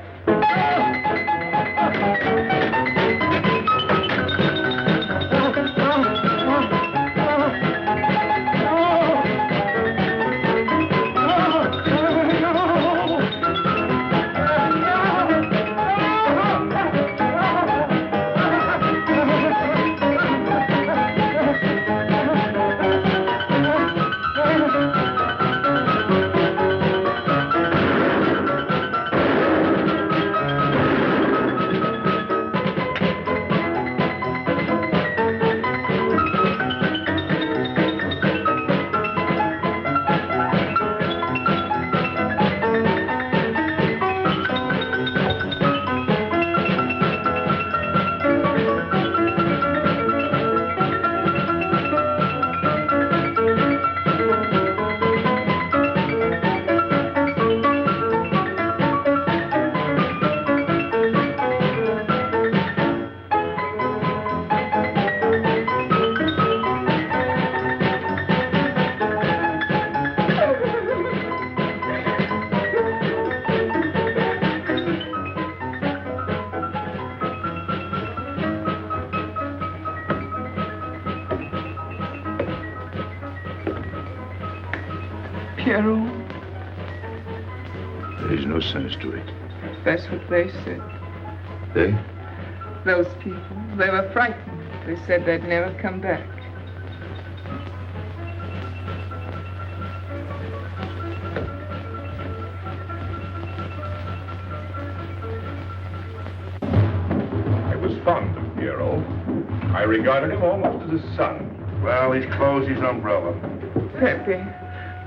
S8: Pierrot,
S5: There's no sense to it.
S8: that's what they said.
S5: They?
S8: Those people, they were frightened. They said they'd never come back.
S1: I was fond of Pierrot. I regarded him almost as a son.
S11: Well, he's closed his umbrella.
S8: Pepe,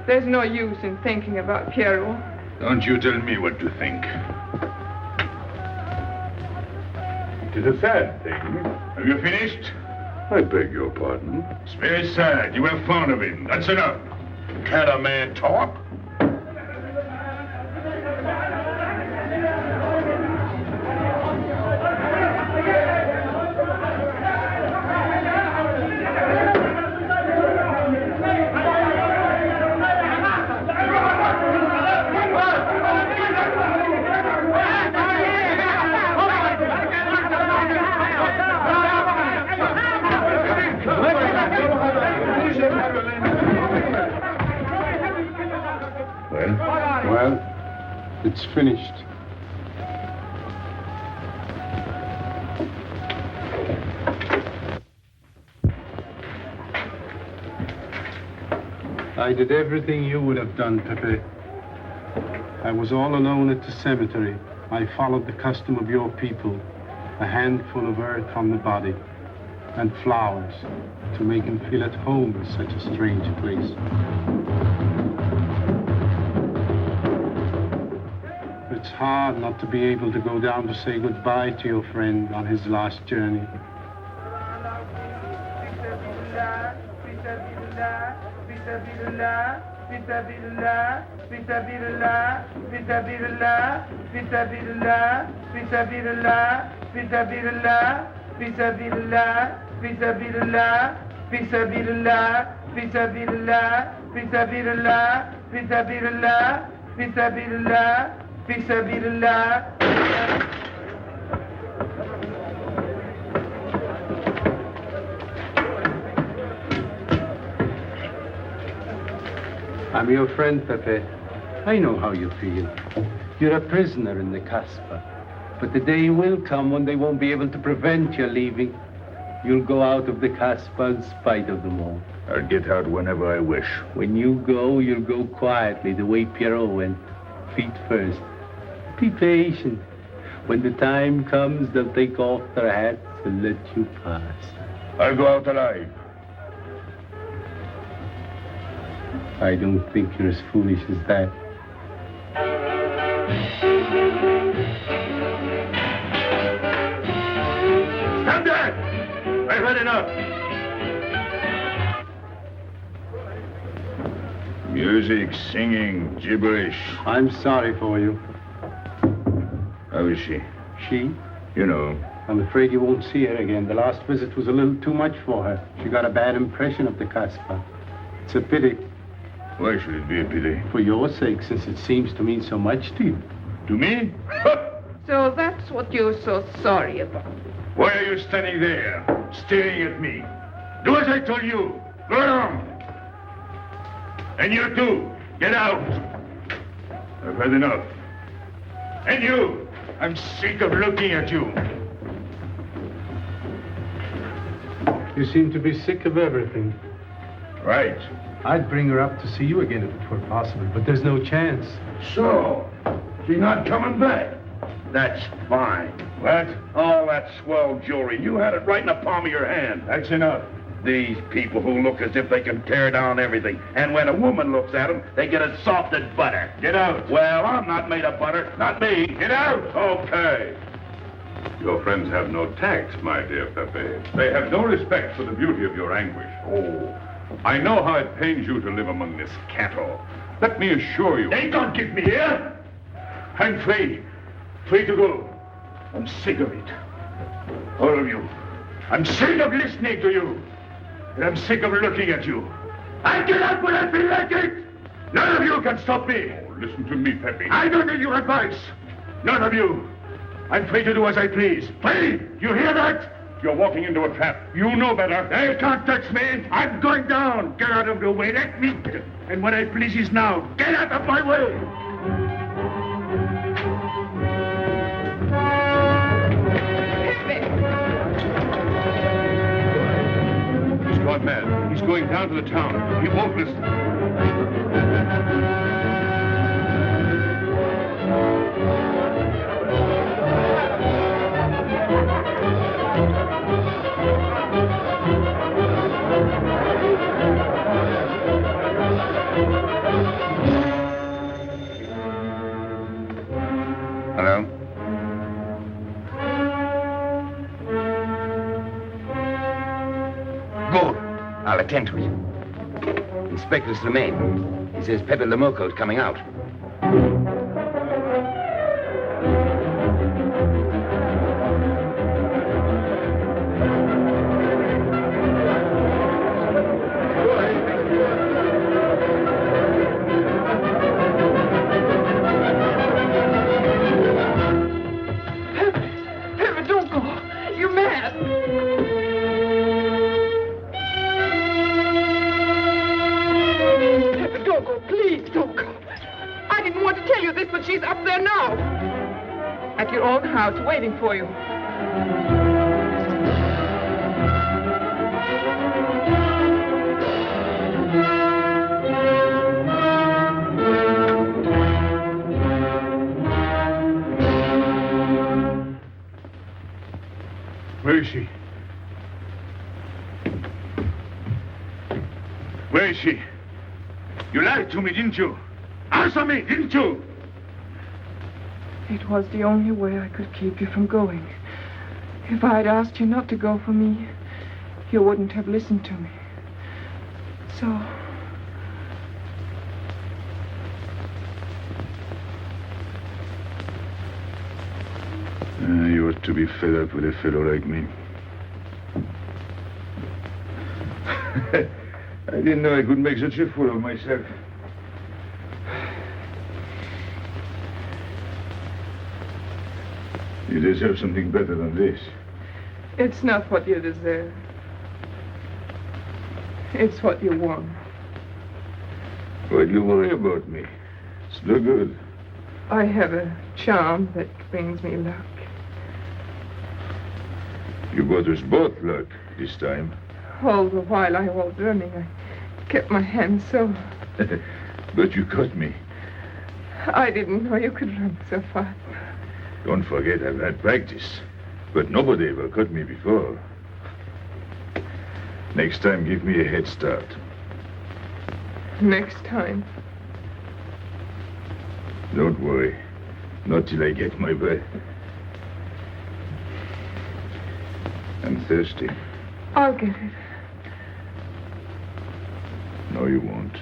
S8: there's no use in thinking about Pierrot.
S5: Don't you tell me what to think.
S1: It is a sad thing.
S5: Have you finished?
S11: I beg your pardon.
S5: It's very sad. You were fond of him. That's enough.
S11: Can't a man talk?
S3: Well, it's finished. I did everything you would have done, Pepe. I was all alone at the cemetery. I followed the custom of your people, a handful of earth on the body, and flowers to make him feel at home in such a strange place. It's hard not to be able to go down to say goodbye to your friend on his last journey. I'm your friend, Pepe. I know how you feel. You're a prisoner in the Casbah. But the day will come when they won't be able to prevent your leaving. You'll go out of the Casbah in spite of them all.
S5: I'll get out whenever I wish.
S4: When you go, you'll go quietly, the way Pierrot went, feet first. Be patient. When the time comes, they'll take off their hats and let you pass.
S5: I'll go out alive.
S4: I don't think you're as foolish as that.
S5: Stand there! I've had enough.
S1: out!
S5: Music, singing, gibberish.
S4: I'm sorry for you.
S5: How is she?
S4: She?
S5: You know.
S4: I'm afraid you won't see her again. The last visit was a little too much for her. She got a bad impression of the Casbah. It's a pity.
S5: Why should it be a pity?
S4: For your sake, since it seems to mean so much to you.
S5: To me?
S9: So that's what you're so sorry about.
S1: Why are you standing there, staring at me? Do as I told you. Go along. And you too, get out. I've had enough. And you, I'm sick of looking at you.
S4: You seem to be sick of everything.
S1: Right.
S4: I'd bring her up to see you again if it were possible, but there's no chance.
S11: So, she's not coming back. That's fine.
S1: What?
S11: All that swell jewelry, you had it right in the palm of your hand.
S1: That's enough.
S11: These people who look as if they can tear down everything. And when a woman looks at them, they get as soft as butter.
S1: Get out.
S11: Well, I'm not made of butter. Not me.
S1: Get out.
S5: Okay. Your friends have no tact, my dear Pepe. They have no respect for the beauty of your anguish. Oh, I know how it pains you to live among this cattle. Let me assure you...
S1: They don't keep me here. I'm free. Free to go. I'm sick of it. All of you. I'm sick of listening to you. And I'm sick of looking at you. I get out when I feel like it. None of you can stop me.
S5: Oh, listen to me, Pepe.
S1: I don't need your advice. None of you. I'm free to do as I please. Free! You hear that?
S5: You're walking into a trap. You know better.
S1: They can't touch me. I'm going down. Get out of the way. Let me. And what I please is now. Get out of my way.
S12: He's gone mad. He's going down to the town. He won't listen.
S2: Hello? Good. I'll attend to it. Inspector Slemaine. He says Pepe Lamoco's coming out.
S9: Pepe, don't go. You're mad. Pepe, don't go. Please, don't go. I didn't want to tell you this, but she's up there now. At your own house, waiting for you.
S1: Where is she? Where is she? You lied to me, didn't you? Answer me, didn't you?
S8: It was the only way I could keep you from going. If I had asked you not to go for me, you wouldn't have listened to me. So...
S5: You ought to be fed up with a fellow like me. I didn't know I could make such a fool of myself. You deserve something better than this.
S8: It's not what you deserve. It's what you want.
S5: Why do you worry about me? It's no good.
S8: I have a charm that brings me luck.
S5: You brought us both luck this time.
S8: All the while I was running, I kept my hand so...
S5: But you caught me.
S8: I didn't know you could run so fast.
S5: Don't forget I've had practice. But nobody ever caught me before. Next time, give me a head start.
S8: Next time.
S5: Don't worry. Not till I get my breath. I'm thirsty.
S8: I'll get it.
S5: No, you won't.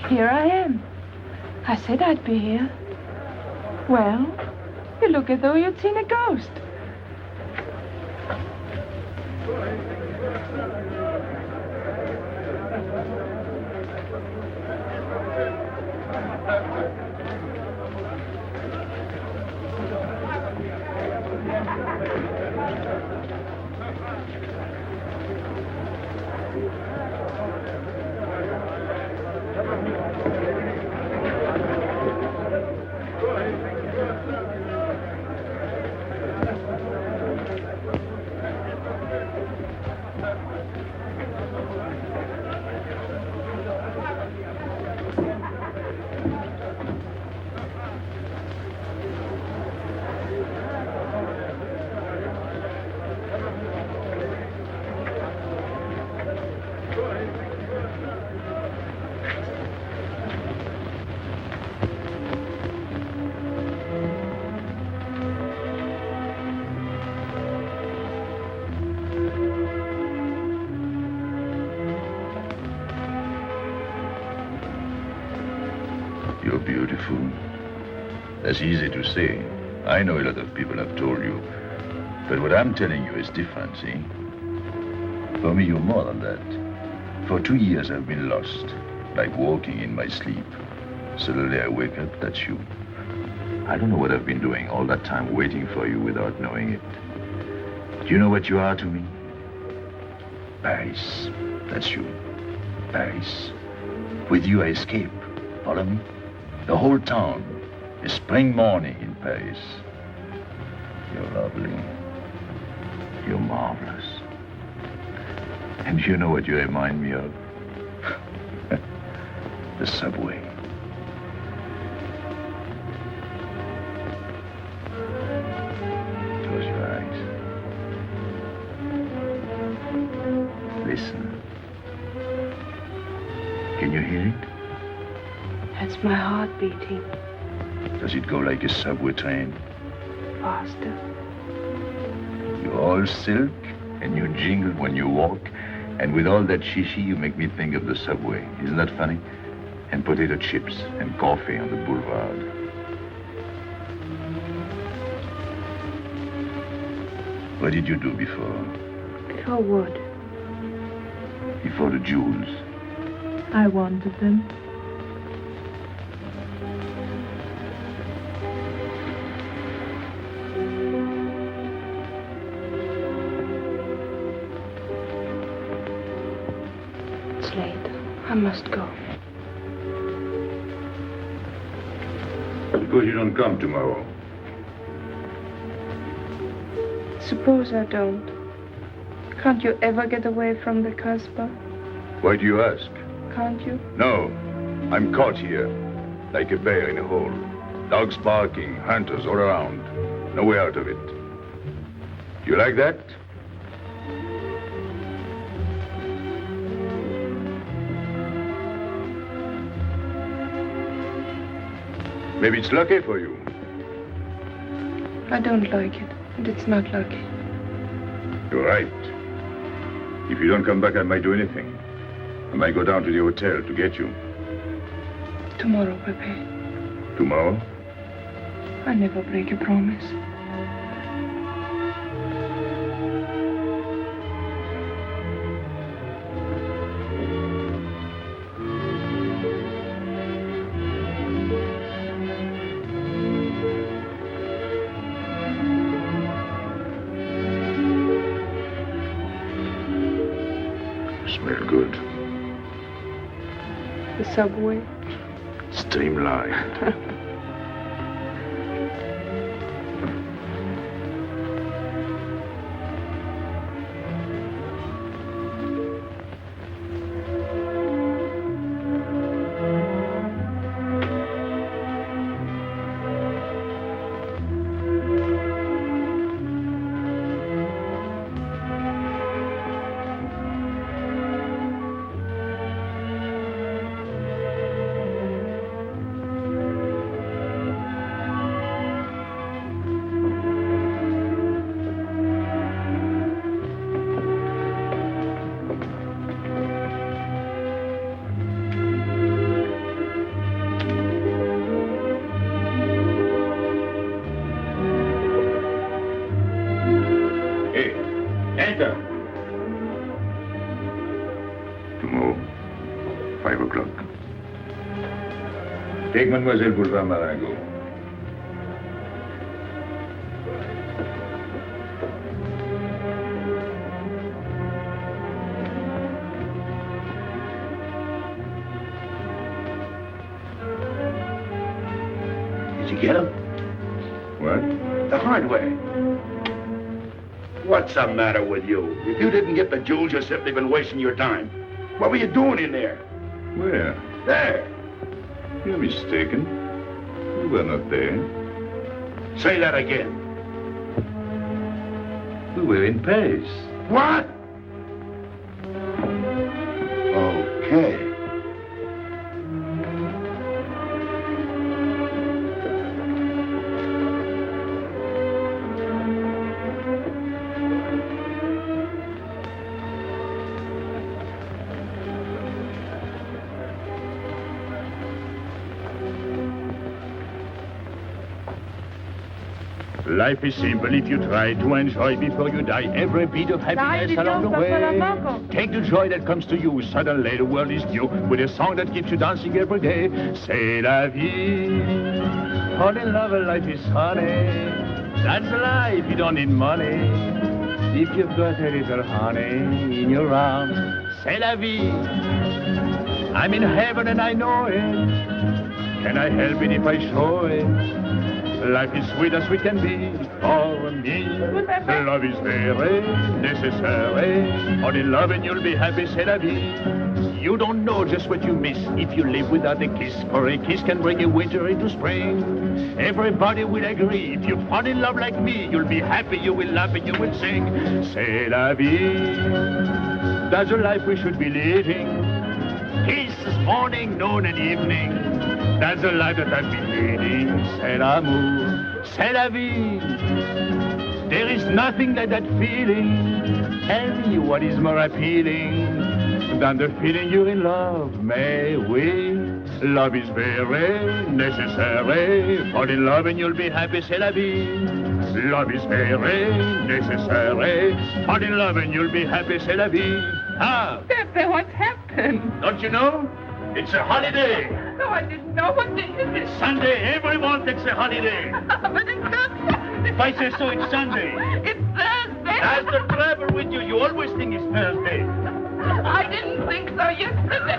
S8: Here I am. I said I'd be here. Well, you look as though you'd seen a ghost.
S5: You're beautiful. That's easy to say. I know a lot of people have told you. But what I'm telling you is different, see? For me, you're more than that. For 2 years, I've been lost, like walking in my sleep. Suddenly, I wake up, that's you. I don't know what I've been doing all that time waiting for you without knowing it. Do you know what you are to me? Paris. That's you. Paris. With you, I escape. Follow me? The whole town. A spring morning in Paris. You're lovely. You're marvelous. And you know what you remind me of? The subway. Close your eyes. Listen. Can you hear it?
S8: That's my heart beating.
S5: Does it go like a subway train?
S8: Faster.
S5: You're all silk, and you jingle when you walk, and with all that shishi, you make me think of the subway. Isn't that funny? And potato chips and coffee on the boulevard. What did you do before?
S8: Before what?
S5: Before the jewels.
S8: I wanted them. It's late. I must go.
S5: Suppose you don't come tomorrow.
S8: Suppose I don't. Can't you ever get away from the Casbah?
S5: Why do you ask?
S8: Can't you?
S5: No. I'm caught here, like a bear in a hole. Dogs barking, hunters all around. No way out of it. You like that? Maybe it's lucky for you.
S8: I don't like it, and it's not lucky.
S5: You're right. If you don't come back, I might do anything. I might go down to the hotel to get you.
S8: Tomorrow, Pepe.
S5: Tomorrow?
S8: I never break a promise.
S11: Smell good.
S8: The subway.
S11: Streamlined.
S5: Take Mademoiselle Boulevard Marengo.
S15: Did you get him?
S5: What?
S15: The hardware.
S11: What's the matter with you? If you didn't get the jewels, you've simply been wasting your time. What were you doing in there?
S5: Where?
S11: There.
S5: You're mistaken. You were not there.
S11: Say that again.
S5: We were in Paris.
S11: What?
S15: Okay.
S17: Life is simple if you try to enjoy before you die every bit of happiness along the way. Take the joy that comes to you. Suddenly the world is new with a song that keeps you dancing every day. C'est la vie. Fall in love, life is honey. That's life, you don't need money. If you've got a little honey in your arms, c'est la vie. I'm in heaven and I know it. Can I help it if I show it? Life is sweet as we can be for me. Love is very necessary. Fall in love and you'll be happy, c'est la vie. You don't know just what you miss if you live without a kiss. For a kiss can bring a winter into spring. Everybody will agree. If you fall in love like me, you'll be happy, you will laugh and you will sing. C'est la vie. That's the life we should be living. Kisses morning, noon and evening. That's the life that I've been leading. C'est l'amour, c'est la vie. There is nothing like that feeling. Tell me what is more appealing than the feeling you're in love, may we? Love is very necessary. Fall in love and you'll be happy, c'est la vie. Love is very necessary. Fall in love and you'll be happy, c'est la vie. Ah!
S9: Pepe, what's happened?
S17: Don't you know? It's a holiday.
S9: No, I didn't know. What day is it?
S17: It's Sunday. Everyone takes a holiday.
S9: But it's not Sunday.
S17: If I say so, it's Sunday.
S9: It's Thursday.
S17: That's the trouble with you. You always think it's Thursday.
S9: I didn't think so yesterday.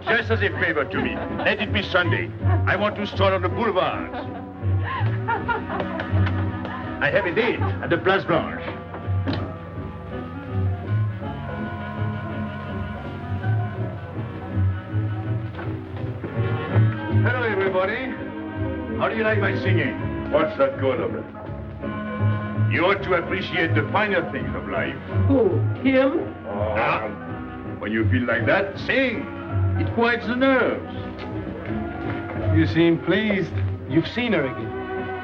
S17: Just as a favor to me, let it be Sunday. I want to stroll on the boulevards. I have a date at the Place Blanche. Hello, everybody. How do you like my singing?
S11: What's the good of it?
S17: You ought to appreciate the finer things of life.
S10: Who? Him?
S17: When you feel like that, sing. It quiets the nerves.
S4: You seem pleased. You've seen her again.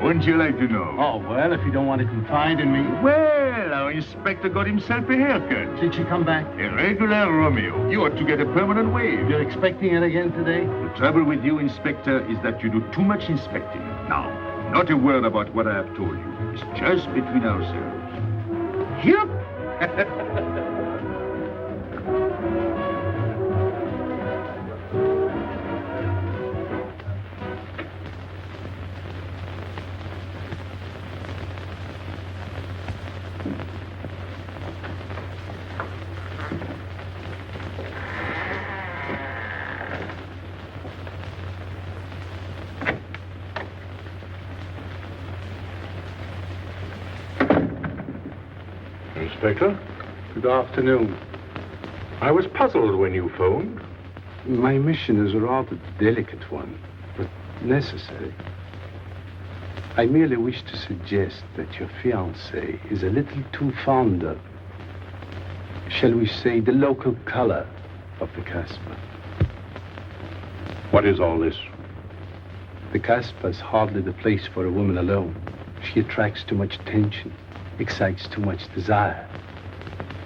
S17: Wouldn't you like to know?
S4: Oh, well, if you don't want to confide in me.
S17: Well, our inspector got himself a haircut.
S4: Did she come back?
S17: A regular Romeo. You ought to get a permanent wave.
S4: You're expecting it again today?
S17: The trouble with you, Inspector, is that you do too much inspecting. Now, not a word about what I have told you. It's just between ourselves. Yep. Inspector, good afternoon. I was puzzled when you phoned.
S4: My mission is a rather delicate one, but necessary. I merely wish to suggest that your fiancé is a little too fond of, shall we say, the local color of the Casbah.
S17: What is all this?
S4: The Casbah is hardly the place for a woman alone. She attracts too much attention, excites too much desire.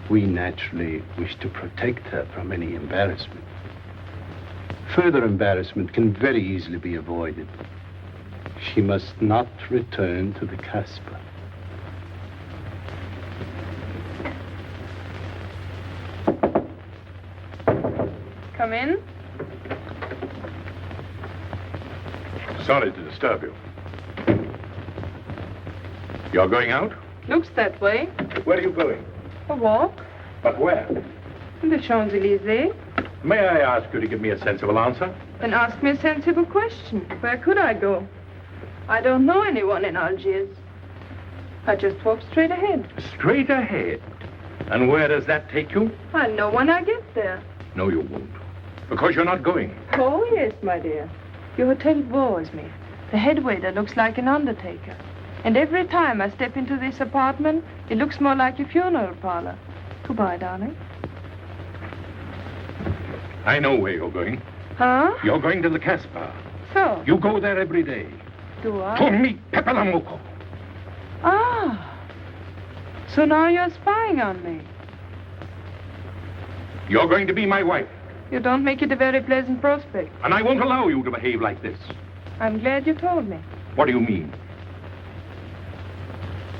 S4: We naturally wish to protect her from any embarrassment. Further embarrassment can very easily be avoided. She must not return to the Casbah.
S8: Come in.
S17: Sorry to disturb you. You're going out?
S8: Looks that way.
S17: Where are you going?
S8: A walk.
S17: But where?
S8: The Champs-Élysées.
S17: May I ask you to give me a sensible answer?
S8: Then ask me a sensible question. Where could I go? I don't know anyone in Algiers. I just walk straight ahead.
S17: Straight ahead? And where does that take you?
S8: I'll know when I get there.
S17: No, you won't. Because you're not going.
S8: Oh, yes, my dear. Your hotel bores me. The head waiter looks like an undertaker. And every time I step into this apartment, it looks more like a funeral parlor. Goodbye, darling.
S17: I know where you're going.
S8: Huh?
S17: You're going to the Casbah.
S8: So?
S17: You go there every day.
S8: Do I?
S17: To meet Pepe la Moco.
S8: Ah. So now you're spying on me.
S17: You're going to be my wife.
S8: You don't make it a very pleasant prospect.
S17: And I won't allow you to behave like this.
S8: I'm glad you told me.
S17: What do you mean?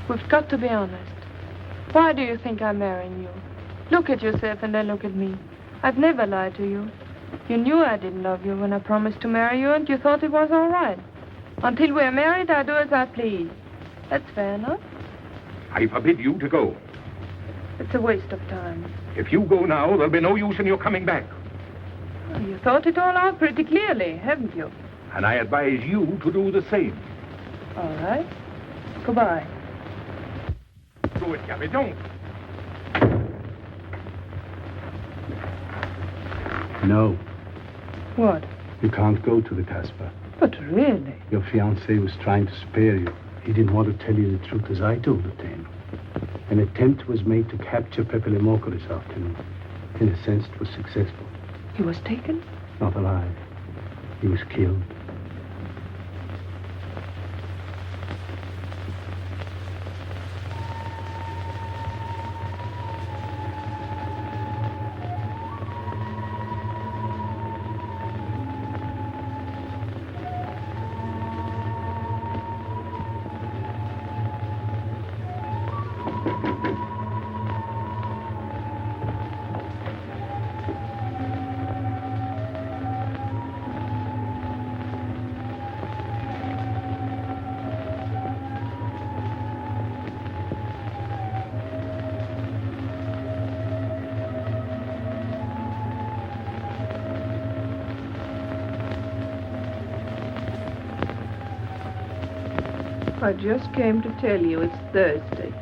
S8: We've got to be honest. Why do you think I'm marrying you? Look at yourself and then look at me. I've never lied to you. You knew I didn't love you when I promised to marry you, and you thought it was all right. Until we're married, I do as I please. That's fair enough.
S17: I forbid you to go.
S8: It's a waste of time.
S17: If you go now, there'll be no use in your coming back.
S8: Well, you thought it all out pretty clearly, haven't you?
S17: And I advise you to do the same.
S8: All right. Goodbye.
S17: Do it, Gabby, don't.
S4: No.
S8: What?
S4: You can't go to the Casbah.
S8: But really?
S4: Your fiancé was trying to spare you. He didn't want to tell you the truth as I told it to him. An attempt was made to capture Pepe le Moco this afternoon. In a sense, it was successful.
S8: He was taken?
S4: Not alive. He was killed.
S14: I just came to tell you it's Thursday.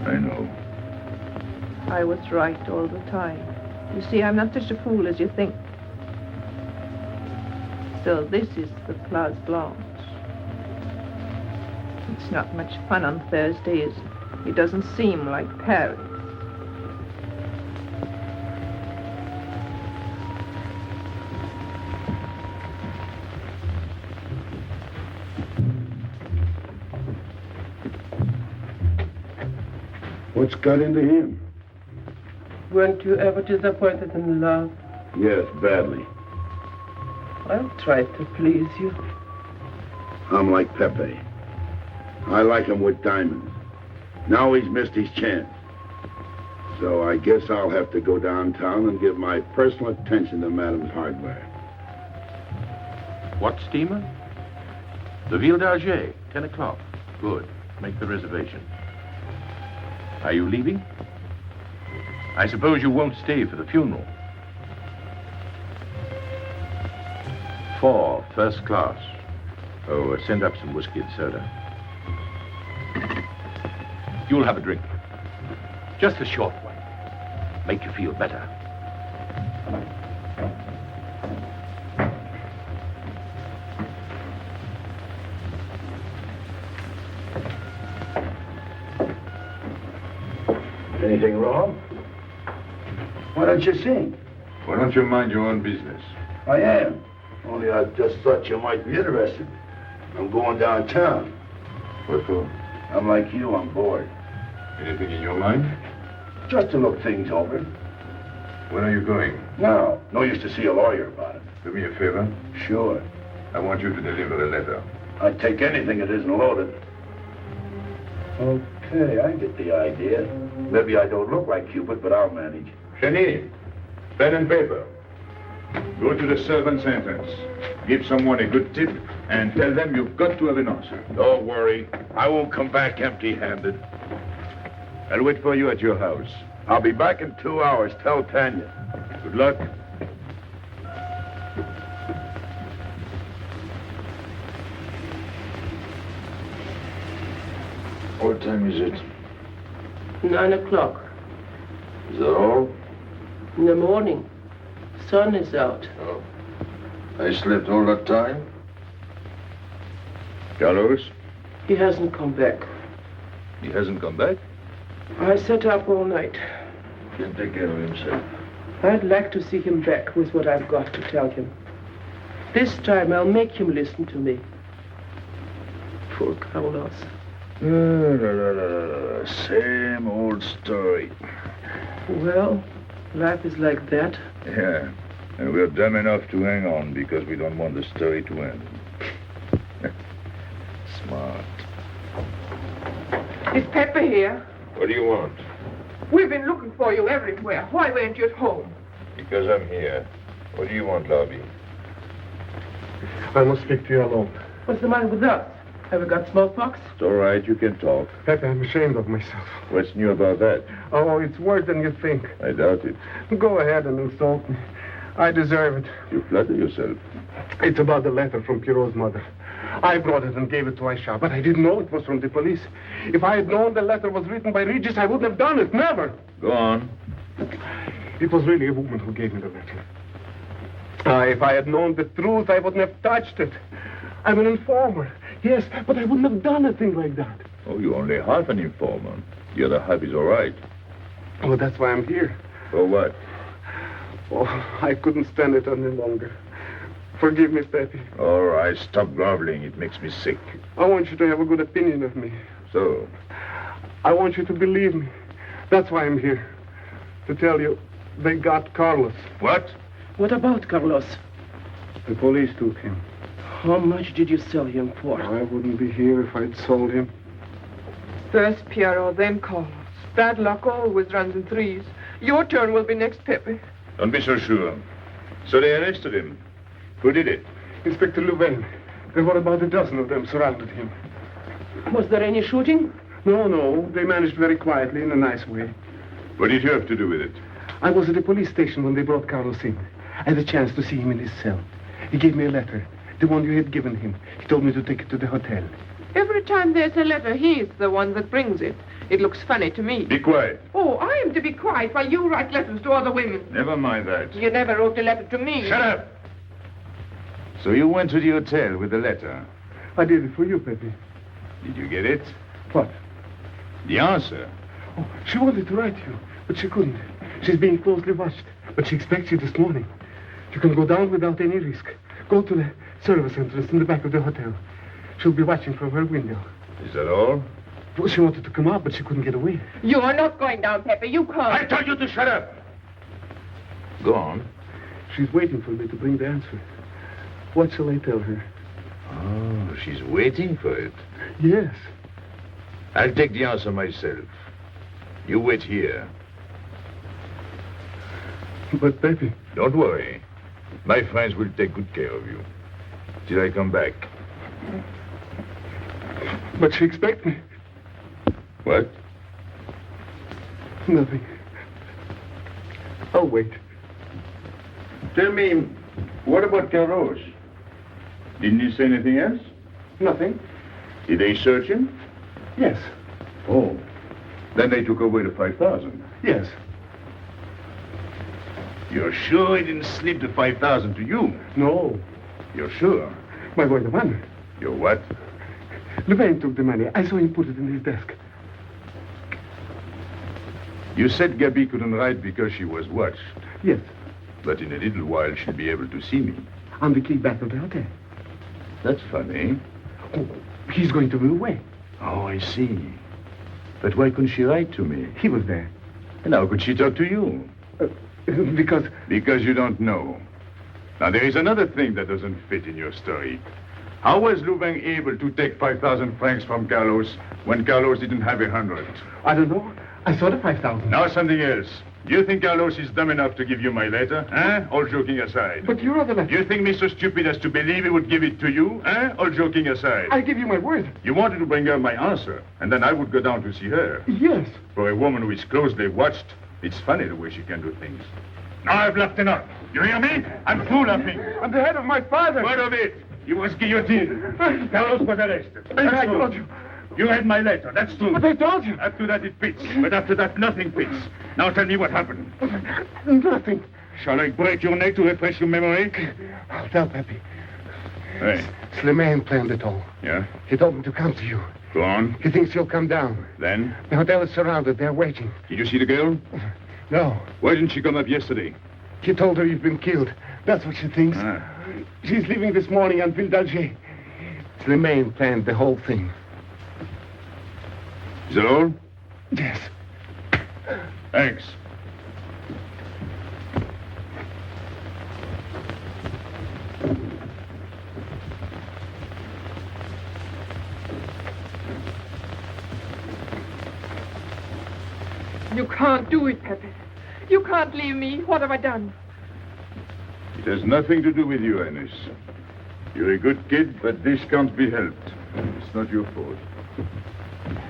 S5: I know.
S14: I was right all the time. You see, I'm not such a fool as you think. So this is the Place Blanche. It's not much fun on Thursday, is it? It doesn't seem like Paris.
S11: What's got into him?
S10: Weren't you ever disappointed in love?
S11: Yes, badly.
S10: I'll try to please you.
S11: I'm like Pepe. I like him with diamonds. Now he's missed his chance. So I guess I'll have to go downtown and give my personal attention to Madame's hardware.
S12: What steamer? The Ville d'Alger, 10 o'clock. Good. Make the reservation. Are you leaving? I suppose you won't stay for the funeral. 4, first class. Oh, send up some whiskey and soda. You'll have a drink. Just a short one. Make you feel better.
S11: Anything wrong? Why don't you sing?
S5: Why don't you mind your own business?
S11: I am. Only I just thought you might be interested. I'm going downtown.
S5: What for?
S11: I'm like you, I'm bored.
S5: Anything in your mind?
S11: Just to look things over.
S5: When are you going?
S11: No. No use to see a lawyer about it.
S5: Do me a favor.
S11: Sure.
S5: I want you to deliver a letter.
S11: I'd take anything that isn't loaded. Okay, I get the idea. Maybe I don't look like Cupid, but I'll manage.
S5: Hedy, pen and paper. Go to the servant's entrance. Give someone a good tip and tell them you've got to have an answer.
S6: Don't worry. I won't come back empty-handed.
S5: I'll wait for you at your house.
S6: I'll be back in 2 hours. Tell Tanya.
S5: Good luck.
S11: What time is it?
S10: 9 o'clock.
S11: Is that all?
S10: In the morning. Sun is out.
S11: Oh. I slept all that time?
S5: Carlos?
S10: He hasn't come back.
S5: He hasn't come back?
S10: I sat up all night.
S11: Can take care of himself.
S10: I'd like to see him back with what I've got to tell him. This time I'll make him listen to me. Poor Carlos.
S11: Same old story.
S10: Well, life is like that.
S5: Yeah. And we're dumb enough to hang on because we don't want the story to end. Smart.
S9: Is Pepper here?
S5: What do you want?
S9: We've been looking for you everywhere. Why weren't you at home?
S5: Because I'm here. What do you want, Lobby?
S3: I must speak to you alone.
S10: What's the matter with us? Have we got smallpox?
S5: It's all right. You can talk.
S3: Pepe, I'm ashamed of myself.
S5: What's new about that?
S3: Oh, it's worse than you think.
S5: I doubt it.
S3: Go ahead and insult me. I deserve it.
S5: You flatter yourself.
S3: It's about the letter from Pierrot's mother. I brought it and gave it to Aisha, but I didn't know it was from the police. If I had known the letter was written by Regis, I wouldn't have done it. Never.
S5: Go on.
S3: It was really a woman who gave me the letter. If I had known the truth, I wouldn't have touched it. I'm an informer. Yes, but I wouldn't have done a thing like that.
S5: Oh, you're only half an informer. The other half is all right.
S3: Well, that's why I'm here.
S5: For what?
S3: Oh, I couldn't stand it any longer. Forgive me, Pepe.
S5: All right, stop groveling. It makes me sick.
S3: I want you to have a good opinion of me.
S5: So?
S3: I want you to believe me. That's why I'm here. To tell you, they got Carlos.
S5: What?
S10: What about Carlos?
S3: The police took him.
S10: How much did you sell him for?
S3: I wouldn't be here if I'd sold him.
S9: First Pierrot, then Carlos. Bad luck always runs in threes. Your turn will be next, Pepe.
S5: Don't be so sure. So they arrested him. Who did it?
S3: Inspector Louvain. There were about a dozen of them surrounded him.
S10: Was there any shooting?
S3: No. They managed very quietly in a nice way.
S5: What did you have to do with it?
S3: I was at the police station when they brought Carlos in. I had a chance to see him in his cell. He gave me a letter, the one you had given him. He told me to take it to the hotel.
S9: Every time there's a letter, he's the one that brings it. It looks funny to me.
S5: Be quiet.
S9: Oh, I am to be quiet while you write letters to other women.
S5: Never mind that.
S9: You never wrote a letter to me.
S5: Shut up! So you went to the hotel with the letter?
S3: I did it for you, Pepe.
S5: Did you get it?
S3: What?
S5: The answer.
S3: Oh, she wanted to write you, but she couldn't. She's being closely watched, but she expects you this morning. You can go down without any risk. Go to the service entrance in the back of the hotel. She'll be watching from her window.
S5: Is that all?
S3: Well, she wanted to come out, but she couldn't get away.
S9: You are not going down, Pepe. You can't.
S5: I told you to shut up. Go on.
S3: She's waiting for me to bring the answer. What shall I tell her?
S5: Oh, she's waiting for it.
S3: Yes.
S5: I'll take the answer myself. You wait here.
S3: But, Pepe...
S5: Don't worry. My friends will take good care of you. Till I come back.
S3: But she expects me.
S5: What?
S3: Nothing. I'll wait.
S5: Tell me, what about Carlos? Didn't he say anything else?
S3: Nothing.
S5: Did they search him?
S3: Yes.
S5: Oh. Then they took away the 5,000.
S3: Yes.
S5: You're sure he didn't slip the 5,000 to you?
S3: No.
S5: You're sure?
S3: My boy, the money.
S5: You're what?
S3: Louvain took the money. I saw him put it in his desk.
S5: You said Gabby couldn't write because she was watched.
S3: Yes.
S5: But in a little while, she'll be able to see me.
S3: On the key back of the hotel.
S5: That's funny.
S3: Oh, he's going to be away.
S5: Oh, I see. But why couldn't she write to me?
S3: He was there.
S5: And how could she talk to you?
S3: Because...
S5: Because you don't know. Now, there is another thing that doesn't fit in your story. How was Louvain able to take 5,000 francs from Carlos when Carlos didn't have 100?
S3: I don't know. I saw the 5,000.
S5: Now something else. You think Carlos is dumb enough to give you my letter, eh? All joking aside.
S3: But you are the letter.
S5: You think me so stupid as to believe he would give it to you, eh? All joking aside.
S3: I give you my word.
S5: You wanted to bring her my answer, and then I would go down to see her.
S3: Yes.
S5: For a woman who is closely watched, it's funny the way she can do things. Now I've laughed enough. You hear me? I'm through laughing.
S3: I'm the head of my father.
S5: What of it? He was guillotined. Carlos was arrested.
S3: I told you.
S5: You read my letter, that's true.
S3: But I told you.
S5: After that it fits, but after that nothing fits. Now tell me what happened.
S3: Nothing.
S5: Shall I break your neck to refresh your memory?
S3: I'll tell Pepe.
S5: Hey.
S3: Slimane planned it all.
S5: Yeah?
S3: He told me to come to you.
S5: Go on.
S3: He thinks you'll come down.
S5: Then?
S3: The hotel is surrounded. They're waiting.
S5: Did you see the girl?
S3: No.
S5: Why didn't she come up yesterday?
S3: He told her you've been killed. That's what she thinks.
S5: Ah.
S3: She's leaving this morning on Ville d'Alger. Slimane planned the whole thing.
S5: Is that all?
S3: Yes.
S5: Thanks.
S9: You can't do it, Pepe. You can't leave me. What have I done?
S5: It has nothing to do with you, Ines. You're a good kid, but this can't be helped. It's not your fault.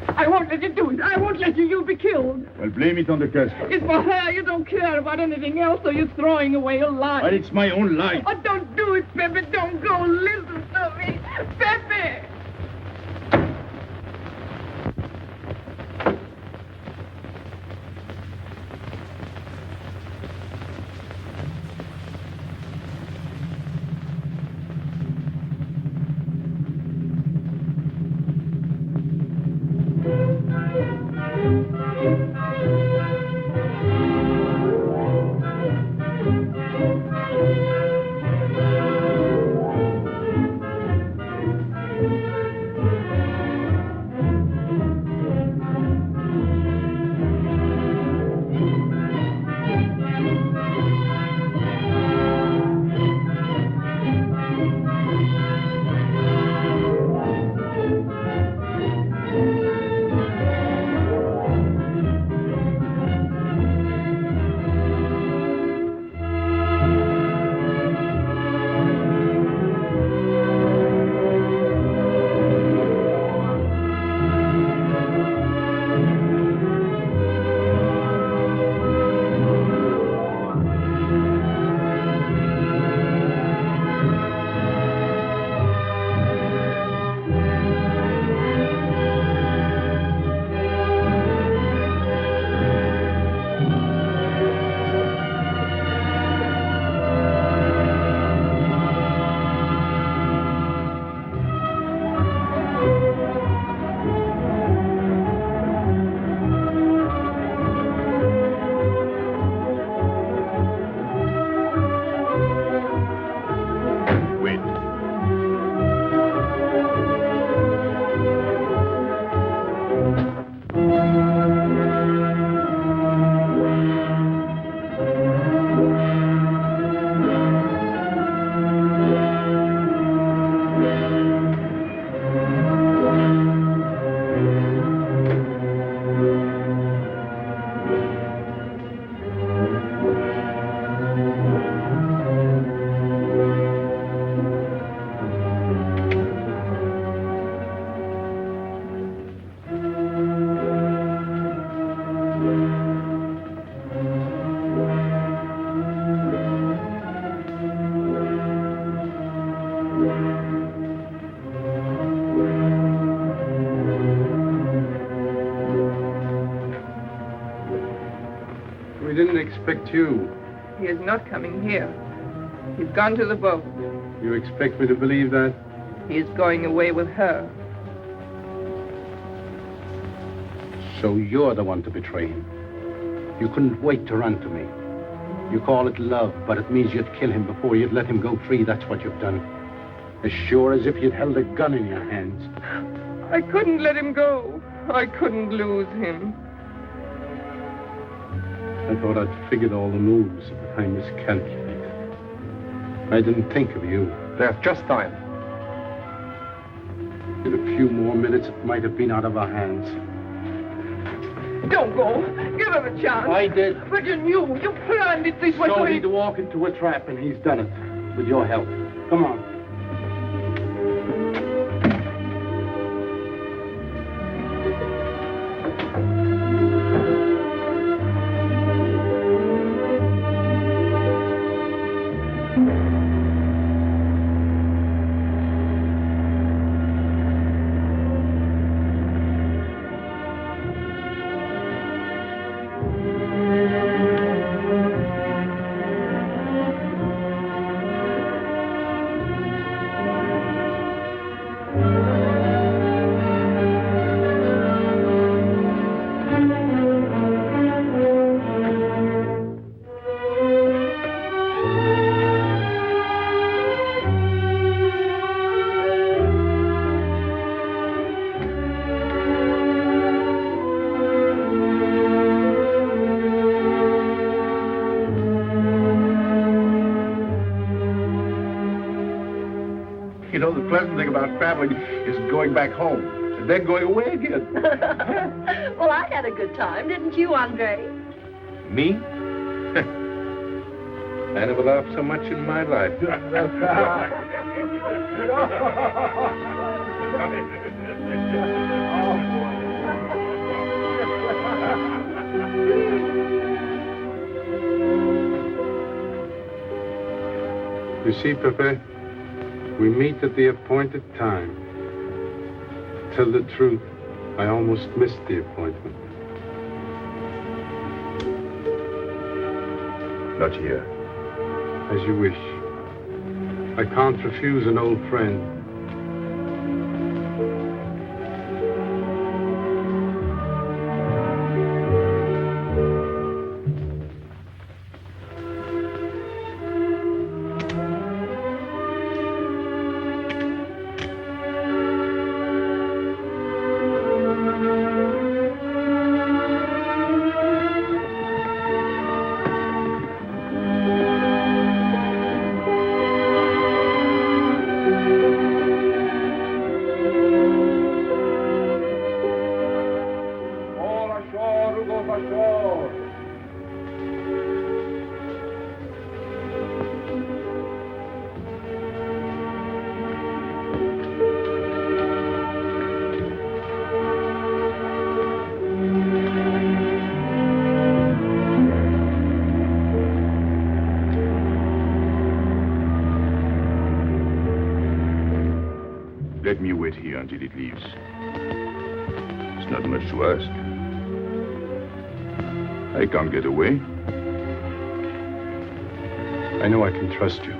S9: I won't let you do it. I won't let you. You'll be killed.
S5: Well, blame it on the Casbah.
S9: It's for her. You don't care about anything else, so you're throwing away your life.
S5: But it's my own life.
S9: Oh, don't do it, Pepe. Don't go. Listen to me. Pepe!
S4: We didn't expect you.
S9: He is not coming here. He's gone to the boat.
S4: You expect me to believe that?
S9: He is going away with her.
S4: So you're the one to betray him. You couldn't wait to run to me. You call it love, but it means you'd kill him before you'd let him go free. That's what you've done. As sure as if you'd held a gun in your hands.
S9: I couldn't let him go. I couldn't lose him.
S4: I thought I'd figured all the moves, but I miscalculated. I didn't think of you.
S18: There's just time.
S4: In a few more minutes, it might have been out of our hands.
S9: Don't go. Give him a chance.
S4: I did.
S9: But you knew. You planned it this way.
S4: So he'd walk into a trap, and he's done it. With your help. Come on.
S18: You know, the pleasant thing about traveling is going back home and then going away again.
S19: Well, I had a good time, didn't you, Andre?
S12: Me? I never laughed so much in my life.
S4: You see, Pepe, we meet at the appointed time. To tell the truth, I almost missed the appointment.
S5: Not here.
S4: As you wish. I can't refuse an old friend.
S5: Let me wait here until it leaves. It's not much to ask. I can't get away.
S4: I know I can trust you.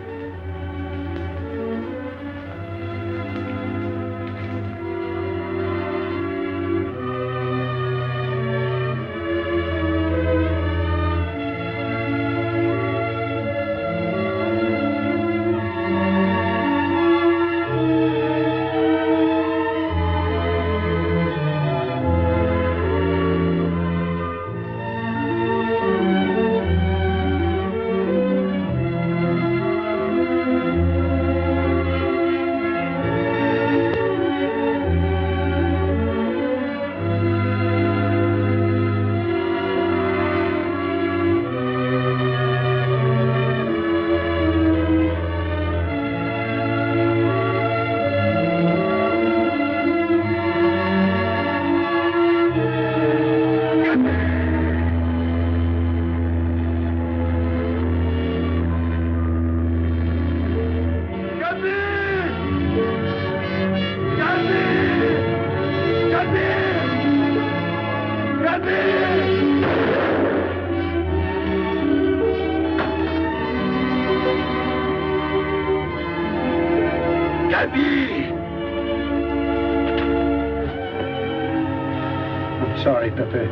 S3: I'm sorry, Pepe.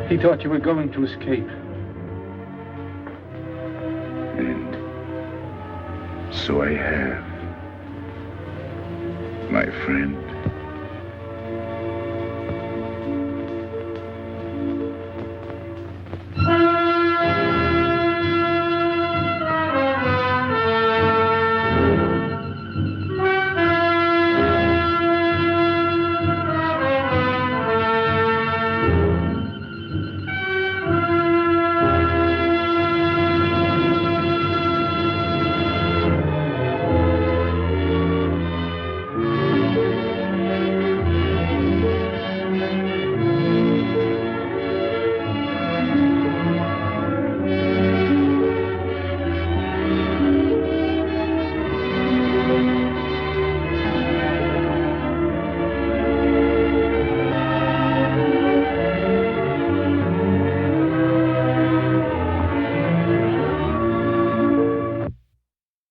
S3: He thought you were going to escape.
S1: And so I have, my friend.